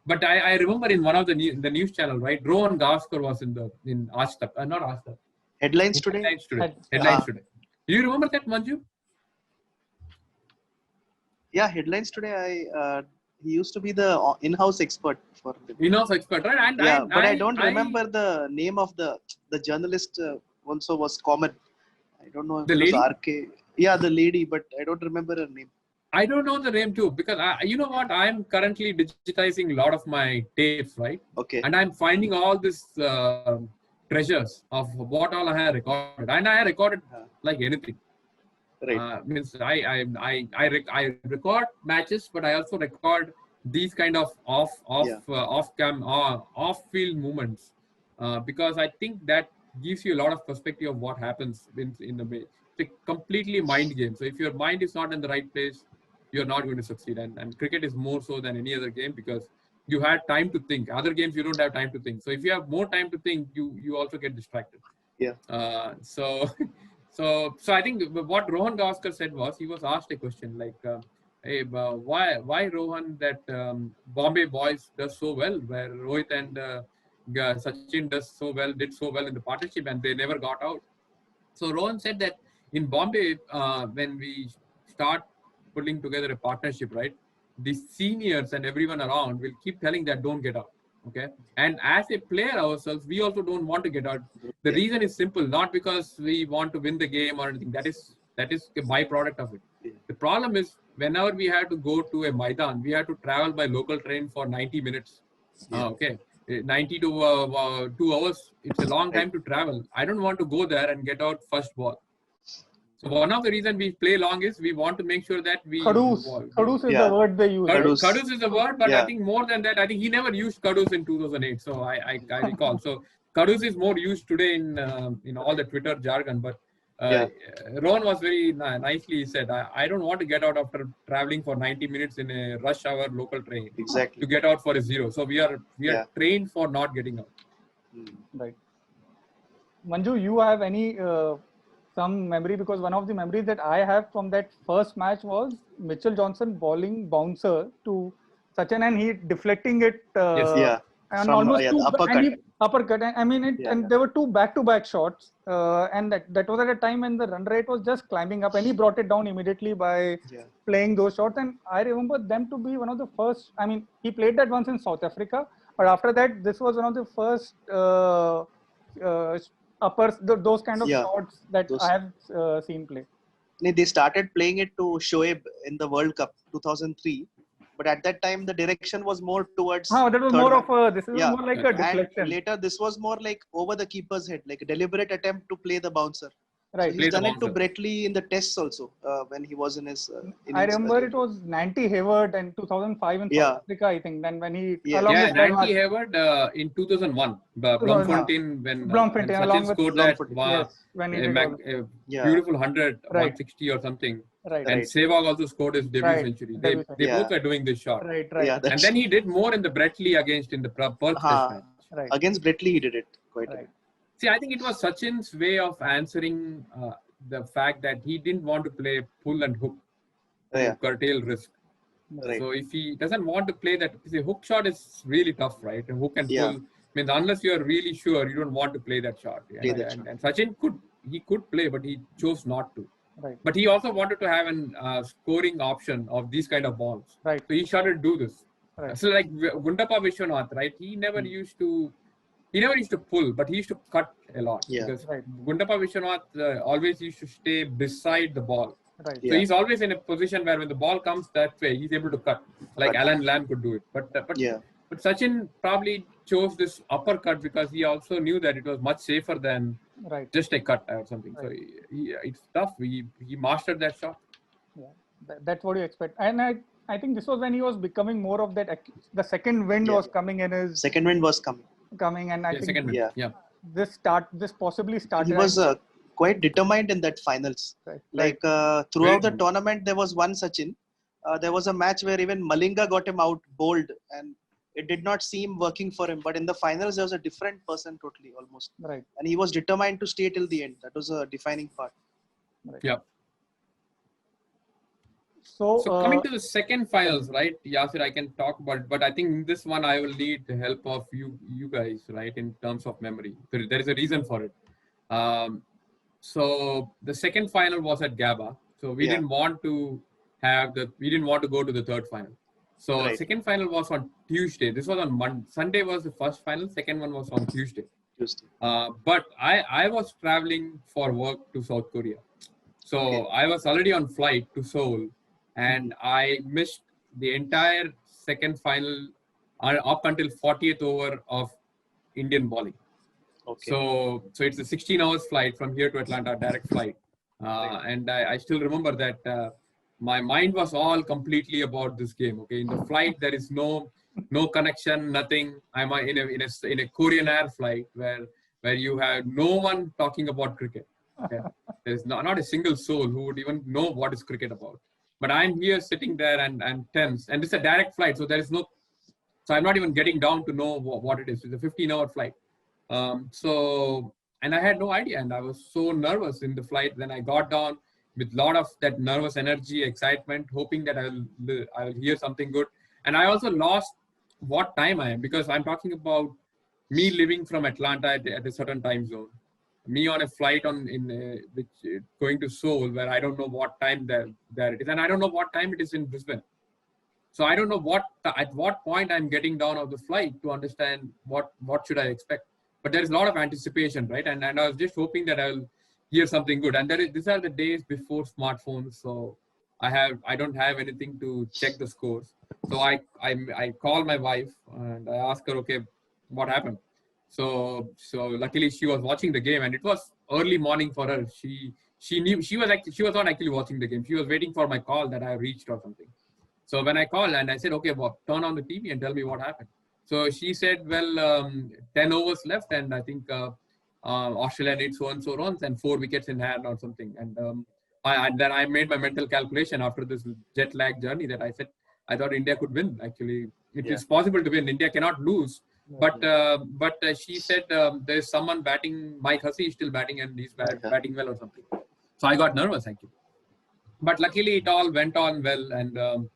but I remember in one of the news channel, right? Rohan Gavaskar was in Aaj Tak, not Aaj Tak. Headlines today. Headlines today. Do you remember that, Manju? Yeah, headlines today. He used to be the in-house expert for. In-house expert, right? But I don't remember the name of the journalist. Also was common. I don't know if the it lady? was RK. Yeah, the lady, but I don't remember her name. I don't know the name too because you know what? I'm currently digitizing a lot of my tapes, right? Okay. And I'm finding all this treasures of what all I have recorded, and I recorded like anything. Right. Means I record matches, but I also record these kind of off-field movements because I think that gives you a lot of perspective of what happens in the match. It's a completely mind game. So if your mind is not in the right place, you're not going to succeed. And cricket is more so than any other game because you had time to think. Other games you don't have time to think. So if you have more time to think, you also get distracted. Yeah. So I think what Rohan Gavaskar said was he was asked a question like, "Hey, why Rohan that Bombay boys does so well, where Rohit and Sachin did so well in the partnership, and they never got out." So Rohan said that in Bombay, when we start putting together a partnership, right, the seniors and everyone around will keep telling that don't get out. Okay, and as a player ourselves, we also don't want to get out. The reason is simple, not because we want to win the game or anything. That is a byproduct of it. The problem is whenever we have to go to a Maidan, we have to travel by local train for 90 minutes. Okay, 90 to 2 hours. It's a long time to travel. I don't want to go there and get out first ball. So one of the reasons we play long is we want to make sure that we... Kadus is the word they use. Kadus is the word, but I think more than that, I think he never used Kadus in 2008. So I recall. So Kadus is more used today in all the Twitter jargon. But Rohan was very nicely said, I don't want to get out after traveling for 90 minutes in a rush hour local train. Exactly. To get out for a zero. So we are trained for not getting out. Right. Manju, you have any... some memory, because one of the memories that I have from that first match was Mitchell Johnson bowling bouncer to Sachin and he deflecting it and from, almost uppercut. I mean, and there were two back-to-back shots, and that was at a time when the run rate was just climbing up, and he brought it down immediately by playing those shots. And I remember them to be one of the first. I mean, he played that once in South Africa, but after that, this was one of the first. Uppers, those kind of shots that I have seen play. They started playing it to Shoaib in the World Cup 2003, but at that time the direction was more towards. That was more of a. This is more like a deflection. And later, this was more like over the keeper's head, like a deliberate attempt to play the bouncer. Right. So he's done it to Brett Lee in the tests also when he was in his. I remember it was Nanty Hayward in 2005 in South Africa, I think. Then when he Nanty Hayward in 2001, Bloemfontein when Sachin scored that beautiful 100, 160 or something. Right. And Sehwag also scored his debut century. They both are doing this shot. Right. And then he did more in the Brett Lee in the Perth Test match. Right. Against Brett Lee, he did it quite a bit. See, I think it was Sachin's way of answering the fact that he didn't want to play pull and hook to curtail risk. Right. So if he doesn't want to play that, the hook shot is really tough, right? And hook and pull means unless you are really sure, you don't want to play that shot. And Sachin could play, but he chose not to. Right. But he also wanted to have an scoring option of these kind of balls. Right. So he started to do this. Right. So like Gundappa Vishwanath, right? He never used to pull, but he used to cut a lot. Because Gundappa Vishwanath always used to stay beside the ball. Right. So he's always in a position where when the ball comes that way, he's able to cut. Like Alan Lamb could do it. But But Sachin probably chose this uppercut because he also knew that it was much safer than Right. just a cut or something. Right. So it's tough. He mastered that shot. Yeah, that's what you expect. And I think this was when he was becoming more of that. The second wind was coming in his. Second wind was coming, and I think second wind. Yeah. This possibly started. He was quite determined in that finals. Right. Like throughout the tournament, there was one Sachin. There was a match where even Malinga got him out bowled, and it did not seem working for him. But in the finals, there was a different person totally, almost. Right. And he was determined to stay till the end. That was a defining part. Right. Yeah. So coming to the second finals, right, Yasir, I can talk about it, but I think in this one I will need the help of you guys, right, in terms of memory. There is a reason for it. So the second final was at Gaba, so we didn't want to go to the third final. So second final was on Tuesday. This was on Monday. Sunday was the first final. Second one was on Tuesday. But I was traveling for work to South Korea, so I was already on flight to Seoul. And I missed the entire second final up until 40th over of Indian bowling. So it's a 16 hours flight from here to Atlanta, direct flight. And I still remember that my mind was all completely about this game. Okay, in the flight there is no connection, nothing. I'm in a Korean Air flight where you have no one talking about cricket. Okay, there's not a single soul who would even know what is cricket about. But I'm here sitting there and tense. And it's a direct flight, so there is no... So I'm not even getting down to know what it is. It's a 15-hour flight. And I had no idea. And I was so nervous in the flight. Then I got down with a lot of that nervous energy, excitement, hoping that I'll hear something good. And I also lost what time I am, because I'm talking about me living from Atlanta at a certain time zone. Me on a flight going to Seoul, where I don't know what time there it is, and I don't know what time it is in Brisbane. So I don't know at what point I'm getting down of the flight to understand what should I expect. But there is a lot of anticipation, right? And I was just hoping that I'll hear something good. And these are the days before smartphones, so I don't have anything to check the scores. So I call my wife and I ask her, okay, what happened? So luckily she was watching the game, and it was early morning for her. She knew she was not actually watching the game. She was waiting for my call that I reached or something. So when I called and I said, okay, well, turn on the TV and tell me what happened. So she said, well, 10 overs left, and I think Australia needs so and so runs and 4 wickets in hand or something. And then I made my mental calculation after this jet lag journey that I thought India could win. Actually, it is possible to win. India cannot lose. But she said there's someone batting. Mike Hussey is still batting, and he's batting well or something. So I got nervous actually. But luckily it all went on well. And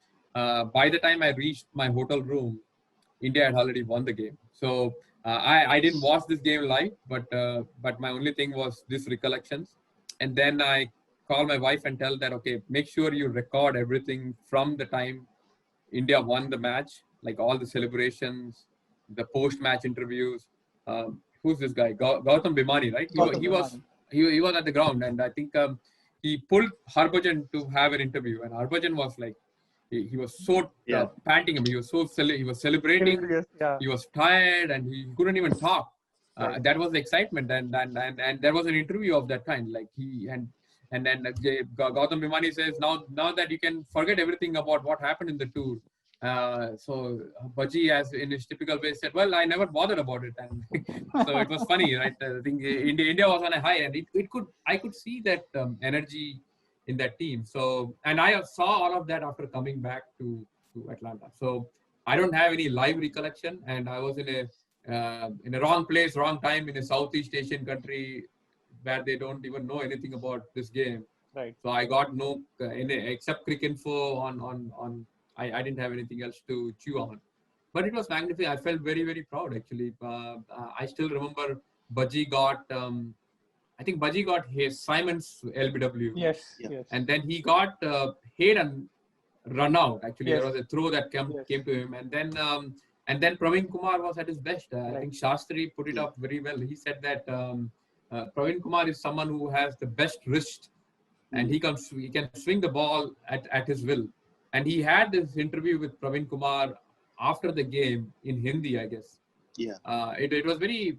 by the time I reached my hotel room, India had already won the game. So I didn't watch this game live, but my only thing was this recollections. And then I call my wife and tell that, okay, make sure you record everything from the time India won the match, like all the celebrations, the post-match interviews. Who's this guy? Gautam Bimani, right? He was at the ground, and I think he pulled Harbhajan to have an interview, and Harbhajan was like, he was so panting him. He was celebrating. He was tired, and he couldn't even talk. That was the excitement, and there was an interview of that kind. Like and then Gautam Bimani says, now that you can forget everything about what happened in the tour. So Baji, as in his typical way, said, well, I never bothered about it. And so it was funny, right? I think India was on a high, and I could see that energy in that team. So, and I saw all of that after coming back to Atlanta. So I don't have any live recollection, and I was in a wrong place, wrong time, in a Southeast Asian country where they don't even know anything about this game. Right. So I got no except Cricinfo on. I didn't have anything else to chew on. But it was magnificent. I felt very, very proud, actually. I still remember Baji got, I think Baji got Simon's LBW. Yes. And then he got Hayden run out, actually. There was a throw that came to him. And then Praveen Kumar was at his best. I think Shastri put it up very well. He said that Praveen Kumar is someone who has the best wrist, and he can swing the ball at his will. And he had this interview with Praveen Kumar after the game in Hindi, I guess. Yeah. It was very.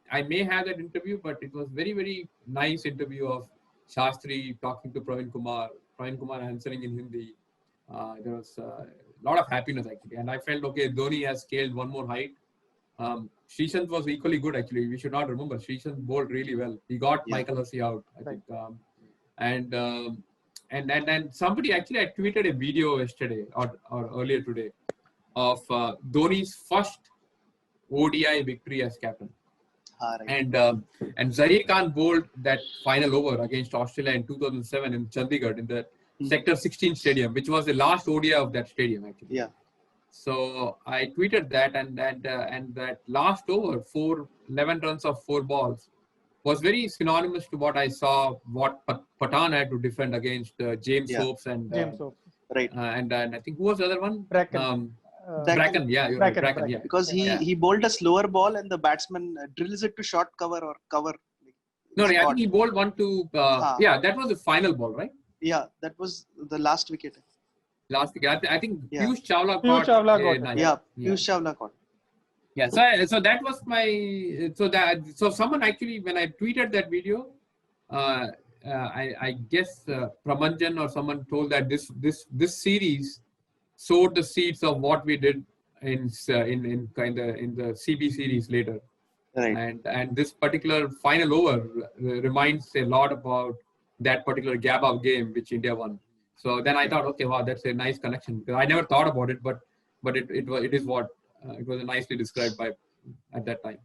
I may have that interview, but it was very, very nice interview of Shastri talking to Praveen Kumar answering in Hindi. There was a lot of happiness actually, and I felt okay. Dhoni has scaled one more height. Srishant was equally good actually. We should not remember Srishant bowled really well. He got Michael Hussey out, I think. And somebody actually, I tweeted a video yesterday or earlier today of Dhoni's first ODI victory as captain. Right. And Zaheer Khan bowled that final over against Australia in 2007 in Chandigarh in the Sector 16 stadium, which was the last ODI of that stadium actually. Yeah. So I tweeted that, and that last over, 11 runs of 4 balls, was very synonymous to what I saw, what Pathan had to defend against James Soaps and James Soaps. Right. And I think who was the other one? Bracken. Bracken, yeah, you're right. Bracken, yeah. Because he bowled a slower ball and the batsman drills it to short cover or cover. No, I think he bowled one to. Yeah, that was the final ball, right? Yeah, that was the last wicket. Last wicket. I think Piyush Chawla Piyush Chawla got it. nice. Yeah, Piyush Chawla got it. Yeah, so that was my so someone actually, when I tweeted that video, I guess Pramanjan or someone told that this series sowed the seeds of what we did in the CB series later. Right. And this particular final over reminds a lot about that particular Gabba game which India won. So then I thought, okay, wow, that's a nice connection. Because I never thought about it, but it is what it was nicely described by at that time.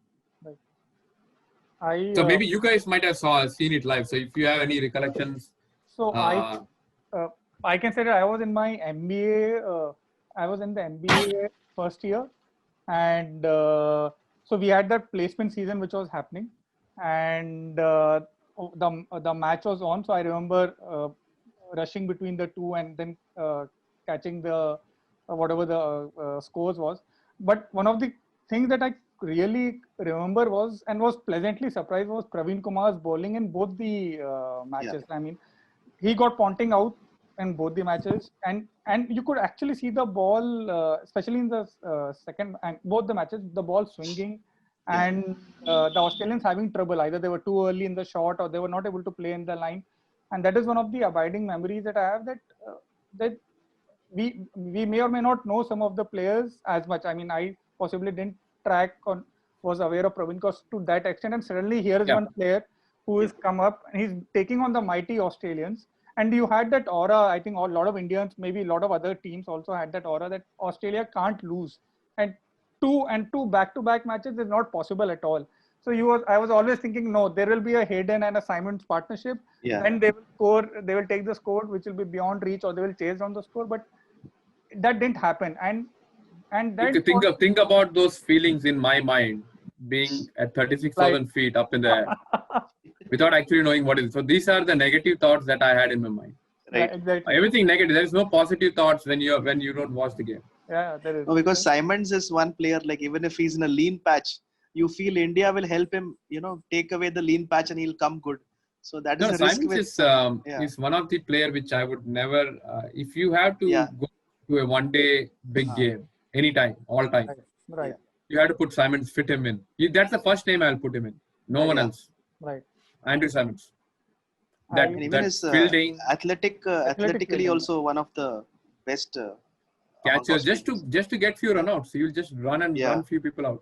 Right. So maybe you guys might have seen it live. So if you have any recollections. So I can say that I was in my MBA. I was in the MBA first year, and so we had that placement season which was happening, and the match was on. So I remember rushing between the two and then catching the whatever the scores was. But one of the things that I really remember was pleasantly surprised was Praveen Kumar's bowling in both the matches. I mean, he got Ponting out in both the matches, and you could actually see the ball, especially in the second and both the matches, the ball swinging, and the Australians having trouble. Either they were too early in the shot or they were not able to play in the line, and that is one of the abiding memories that I have, that we may or may not know some of the players as much. I mean, I possibly didn't track or was aware of Praveen Kaur to that extent, and suddenly here is one player who has come up and he's taking on the mighty Australians. And you had that aura. I think a lot of Indians, maybe a lot of other teams also had that aura that Australia can't lose. And two back-to-back matches is not possible at all. So I was always thinking, no, there will be a Hayden and a Simons partnership. And they will score. They will take the score, which will be beyond reach, or they will chase down the score. But that didn't happen. And then think about those feelings in my mind, being at 36,000 feet up in the air. Without actually knowing what it is. So these are the negative thoughts that I had in my mind. Right. Yeah, exactly. Everything negative. There is no positive thoughts when you don't watch the game. Yeah, there is. No, because Simons is one player, like even if he's in a lean patch, you feel India will help him, take away the lean patch and he'll come good. So that is a risk. Simons is one of the player which I would never, if you have to go to a one-day big game, anytime, all time. Right. You have to put Simons, fit him in. That's the first name I'll put him in. No one else. Right. Andrew Simons. Even his fielding, athletically also one of the best catchers. Just to get few run-outs. So you'll just run and run few people out.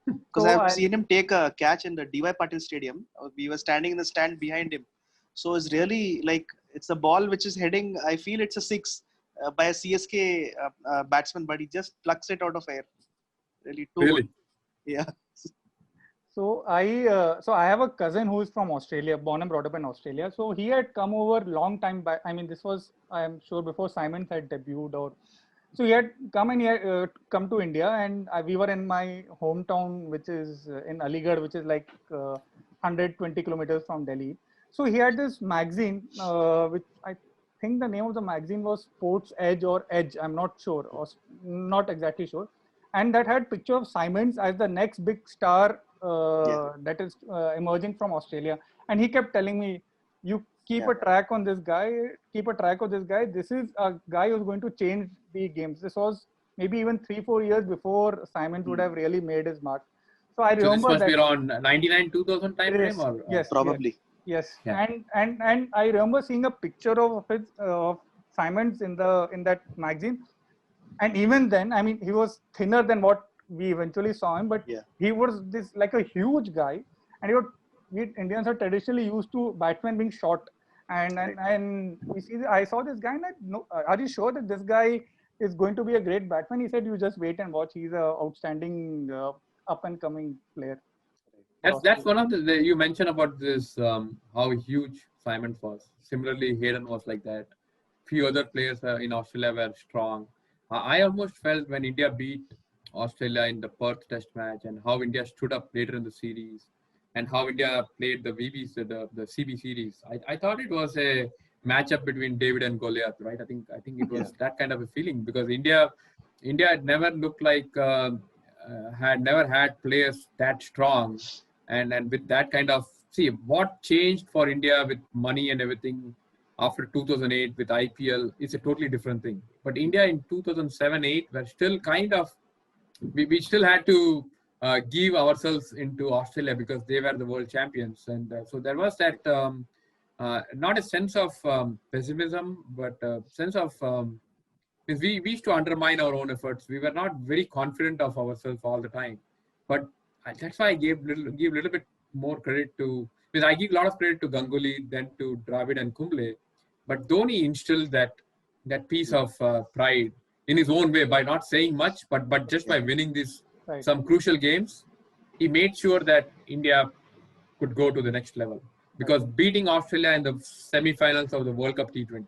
Because I've seen him take a catch in the DY Patil Stadium. We were standing in the stand behind him. So it's really like, it's a ball which is heading, I feel it's a 6 by a CSK batsman, but he just plucks it out of air. Really? Good. Yeah. So I have a cousin who is from Australia, born and brought up in Australia. So he had come over long time back. I mean, this was, I am sure, before Simons had debuted. So he had come and he had come to India, and we were in my hometown, which is in Aligarh, which is like 120 kilometers from Delhi. So he had this magazine, which I think the name of the magazine was Sports Edge or Edge. I'm not sure, or not exactly sure. And that had picture of Simons as the next big star that is emerging from Australia. And he kept telling me, you keep a track on this guy, This is a guy who's going to change the games. This was maybe even 3-4 years before Simon would have really made his mark. So I So this remember must that. be around 99, 2000 time frame, or Yes, Probably. yes. Yeah. And I remember seeing a picture of his of Simon's in that magazine. And even then, I mean, he was thinner than what we eventually saw him, but Yeah. he was this like a huge guy. And we Indians are traditionally used to batsmen being short. And we see, I saw this guy, and no, are you sure that this guy is going to be a great batsman? He said, you just wait and watch. He's a outstanding up and coming player. That's one of the you mentioned about this how huge Simon was. Similarly, Hayden was like that. Few other players in Australia were strong. I almost felt when India beat Australia in the Perth Test match, and how India stood up later in the series, and how India played the the CB series. I thought it was a matchup between David and Goliath, right? I think it was that kind of a feeling, because India had never looked like had never had players that strong, and with that kind of, see what changed for India with money and everything after 2008 with IPL is a totally different thing. But India in 2007-8 were still kind of, we still had to give ourselves into Australia because they were the world champions, and so there was that not a sense of pessimism, but a sense of means we used to undermine our own efforts. We were not very confident of ourselves all the time, but that's why I give little bit more credit to, because I give a lot of credit to Ganguly, then to Dravid and Kumble, but Dhoni instilled that piece of pride in his own way by not saying much, but just by winning these some crucial games, he made sure that India could go to the next level. Because beating Australia in the semi-finals of the World Cup T20,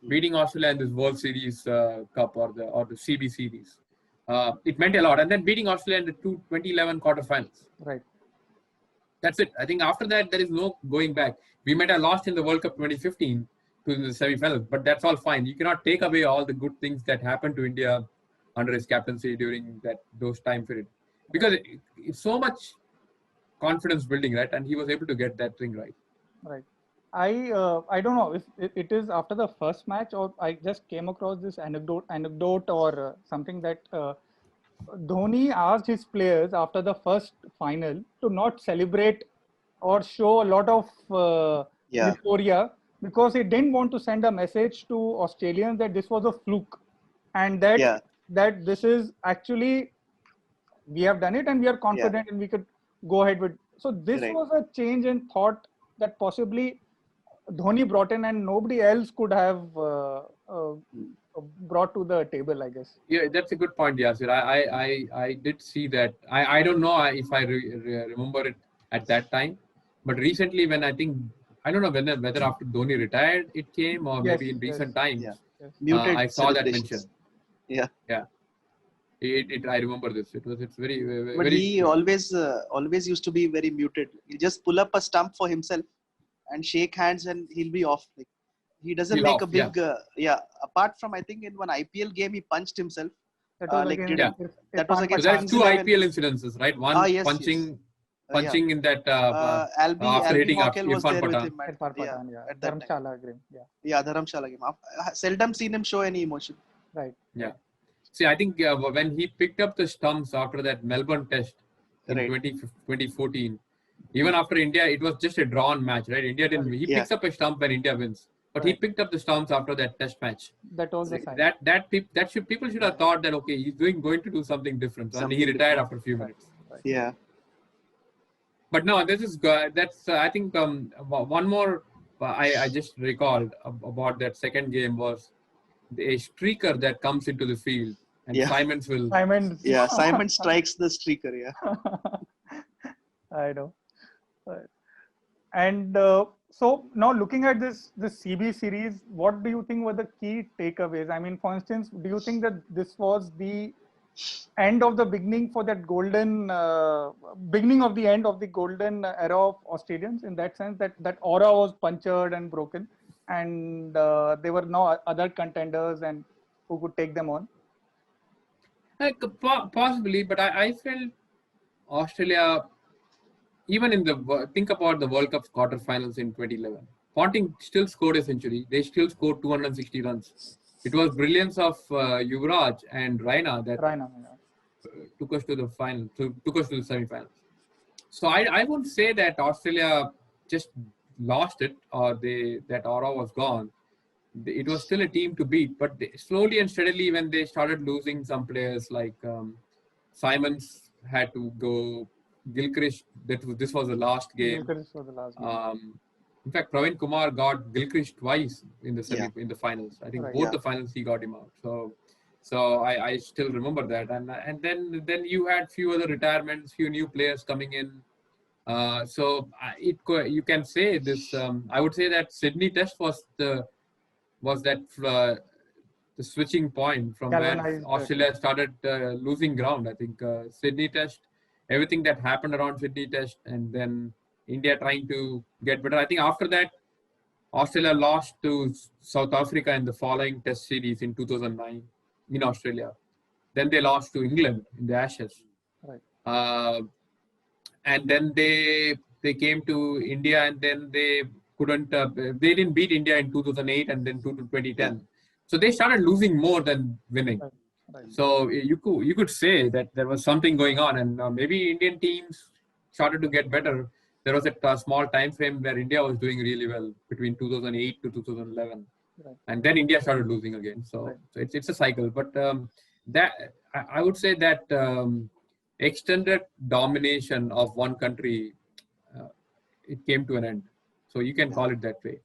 beating Australia in this World Series Cup or the CB series, it meant a lot. And then beating Australia in the 2011 quarterfinals. Right. That's it. I think after that, there is no going back. We might have lost in the World Cup 2015 to the semi-finals, but that's all fine. You cannot take away all the good things that happened to India under his captaincy during those time period. Because it's so much confidence building, right? And he was able to get that thing right. Right. I don't know if it is after the first match, or I just came across this anecdote or something that Dhoni asked his players after the first final to not celebrate or show a lot of euphoria, because he didn't want to send a message to Australians that this was a fluke, and that this is actually, we have done it and we are confident and we could go ahead with. So this was a change in thought that possibly Dhoni brought in and nobody else could have brought to the table, I guess. Yeah, that's a good point, Yasir. I did see that. I don't know if I remember it at that time, but recently when I don't know whether after Dhoni retired it came, or maybe in recent times. I saw that mention. Yeah. I remember this. It's very, but very. He always used to be very muted. He'll just pull up a stump for himself and shake hands, and he'll be off. Like, he doesn't make a big apart from, I think, in one IPL game he punched himself. That was against. So there's two IPL incidences, right? One punching in that after hitting up Irfan Pathan. At that Dharamshala game. Dharamshala game. Seldom seen him show any emotion. Right. Yeah. See, I think when he picked up the stumps after that Melbourne test in 2014, even after India, it was just a drawn match, right? India didn't. He picks up a stump when India wins, but he picked up the stumps after that test match. That was the sign. People should have thought that, okay, he's going to do something different, and he retired after a few minutes. Yeah. But no, that's I think one more I just recalled about that second game was a streaker that comes into the field, and Simon strikes the streaker. I know. And so now looking at this CB series, what do you think were the key takeaways? I mean, for instance, do you think that this was the end of the beginning for that beginning of the end of the golden era of Australians, in that sense that aura was punctured and broken, and there were no other contenders and who could take them on? Possibly, but I felt Australia, even think about the World Cup quarterfinals in 2011. Ponting still scored a century. They still scored 260 runs it was brilliance of Yuvraj and Raina that took us to the final, took us to the semi-finals. So I won't say that Australia just lost it or that aura was gone. It was still a team to beat, but slowly and steadily when they started losing some players like Simons had to go, Gilchrist, this was the last game. Gilchrist was the last game. In fact, Praveen Kumar got Gilchrist twice in the in the finals. I think both the finals he got him out. So I still remember that. And then you had few other retirements, few new players coming in. So you can say this. I would say that Sydney Test was the switching point from where Australia started losing ground. I think Sydney Test, everything that happened around Sydney Test, and then India trying to get better. I think after that, Australia lost to South Africa in the following Test series in 2009 in Australia. Then they lost to England in the Ashes. Right. And then they came to India, and then they couldn't. They didn't beat India in 2008 and then 2010. So they started losing more than winning. Right. So you could say that there was something going on, and maybe Indian teams started to get better. There was a small time frame where India was doing really well between 2008 to 2011, and then India started losing again. So it's a cycle. But that I would say that extended domination of one country, it came to an end. So you can call it that way.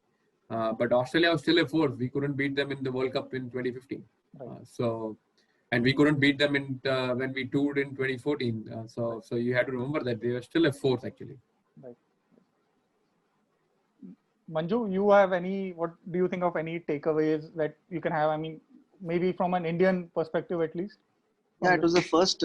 But Australia was still a force. We couldn't beat them in the World Cup in 2015. And we couldn't beat them in when we toured in 2014. So you have to remember that they were still a force actually. Right. Manju, you have what do you think of any takeaways that you can have? I mean, maybe from an Indian perspective at least. Yeah, it was the first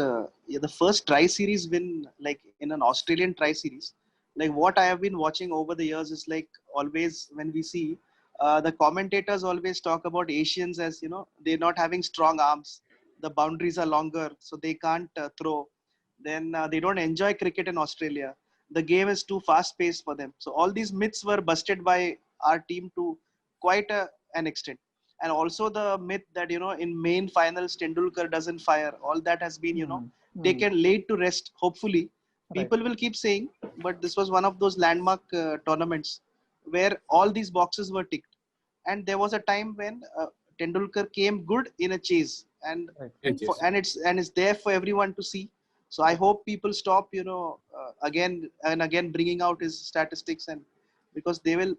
tri-series win, like in an Australian tri-series. Like what I have been watching over the years is like always when we see the commentators always talk about Asians as, they're not having strong arms. The boundaries are longer, so they can't throw. Then they don't enjoy cricket in Australia. The game is too fast paced for them. So all these myths were busted by our team to quite an extent. And also the myth that, in main finals, Tendulkar doesn't fire. All that has been, taken laid to rest, hopefully. People will keep saying, but this was one of those landmark tournaments where all these boxes were ticked. And there was a time when Tendulkar came good in a chase, and it's there for everyone to see. So I hope people stop, again and again bringing out his statistics, and because they will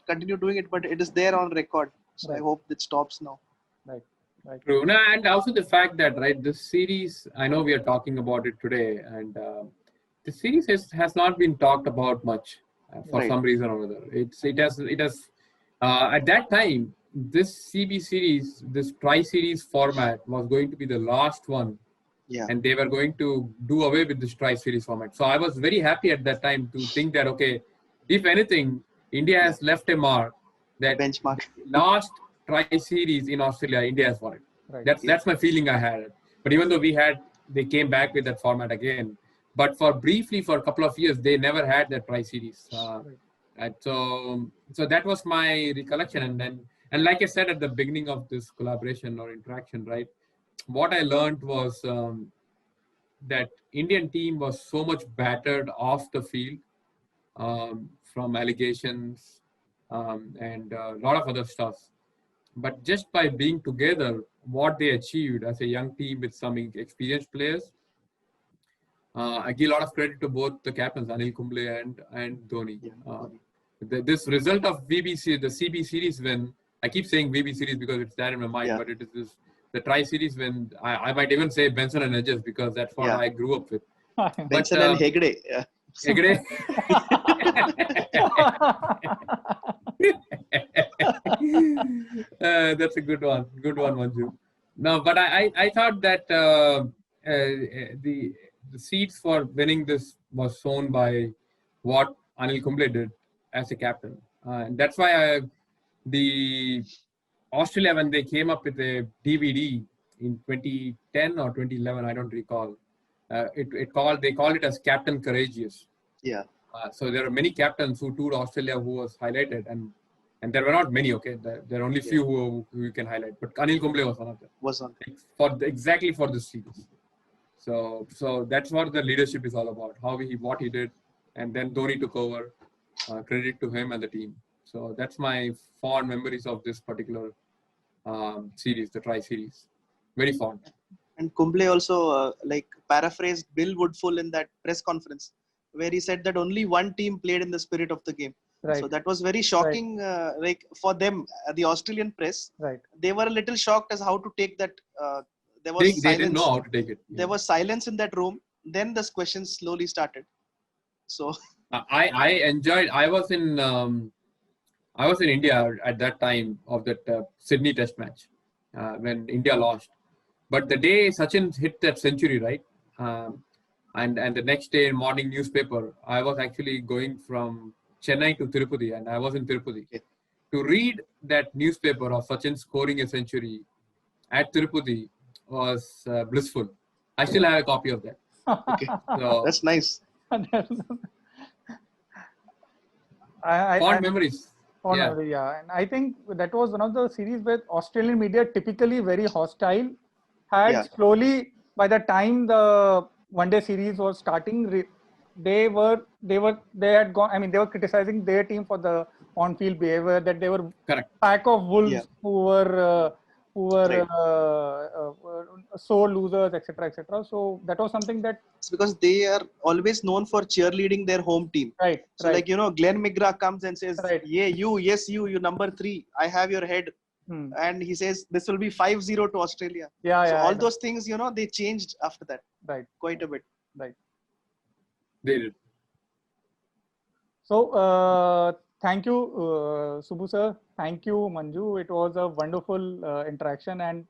continue doing it, but it is there on record. So I hope it stops now. Right. True. No, and also the fact that this series, I know we are talking about it today, and the series has not been talked about much for some reason or other. It has at that time, this CB series, this tri-series format was going to be the last one. Yeah. And they were going to do away with this tri-series format. So I was very happy at that time to think that, okay, if anything, India has left a mark, that benchmark. Last tri-series in Australia, India has won it. Right. That's my feeling I had. But even though they came back with that format again. But briefly for a couple of years, they never had that tri-series. And so that was my recollection. And like I said at the beginning of this collaboration or interaction, right? What I learned was that Indian team was so much battered off the field from allegations and a lot of other stuff. But just by being together, what they achieved as a young team with some experienced players, I give a lot of credit to both the captains, Anil Kumble and Dhoni. This result of VBC, the CB series win, I keep saying VB series because it's there in my mind, but it is the tri-series win. I might even say Benson and Edges because that's what I grew up with. Benson and Hegde. Yeah. Hegde. That's a good one. Good one, Manju. No, but I thought that the seeds for winning this was sown by what Anil Kumble did as a captain. And that's why the Australia, when they came up with a DVD in 2010 or 2011, I don't recall. They called it as Captain Courageous. Yeah. So there are many captains who toured Australia who was highlighted, and And there were not many, okay? There are only few who you can highlight. But Anil Kumble was one of them. Was on. Exactly for this series. So that's what the leadership is all about. What he did. And then Dhoni took over. Credit to him and the team. So that's my fond memories of this particular series, the Tri-Series. Very fond. And Kumble also paraphrased Bill Woodfull in that press conference, where he said that only one team played in the spirit of the game. Right. So that was very shocking, for them, the Australian press. Right. They were a little shocked as how to take that. There was They silence. didn't know how to take it. There was silence in that room. Then the questions slowly started. So I enjoyed. I was in India at that time of that Sydney Test match when India lost. But the day Sachin hit that century, right? And the next day in morning newspaper, I was actually going from Chennai to Tirupati, and I was in Tirupati. Okay. To read that newspaper of Sachin scoring a century at Tirupati was blissful. I still have a copy of that. okay. So, That's nice. fond memories. Yeah, and I think that was one of the series where Australian media, typically very hostile, had slowly, by the time the one-day series was starting, they had gone. I mean, they were criticizing their team for the on-field behavior, that they were Correct. pack of wolves who were sore losers, etc., etc. So that was something that. It's because they are always known for cheerleading their home team. Right. So Glenn McGrath comes and says, Right. "Yeah, you number 3. I have your head." And he says this will be 5-0 to Australia. All those things, they changed after that. Right. Quite a bit. Right. They did. So thank you, Subu sir. Thank you, Manju. It was a wonderful interaction and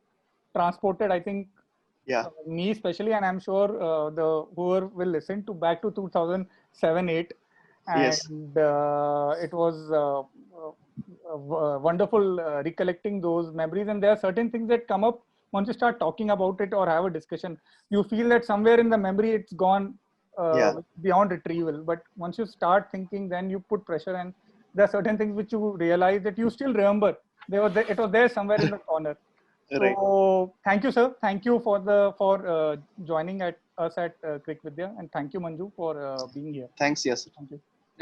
transported, I think, me especially, and I'm sure the whoever will listen to back to 2007-8, and it was wonderful recollecting those memories. And there are certain things that come up once you start talking about it or have a discussion. You feel that somewhere in the memory it's gone beyond retrieval. But once you start thinking, then you put pressure, and there are certain things which you realize that you still remember. It was there somewhere in the corner. Right. So thank you, sir. Thank you for joining us at CricVidya, and thank you, Manju, for being here. Thanks, Yasir. Thank you.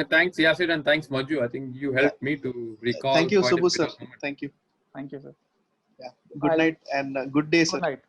Thanks, Yasir, and thanks, Manju. I think you helped me to recall. Thank you, quite a Subu bit sir. of moments. Thank you. Thank you, sir. Yeah. Good night and good day, sir. Good night.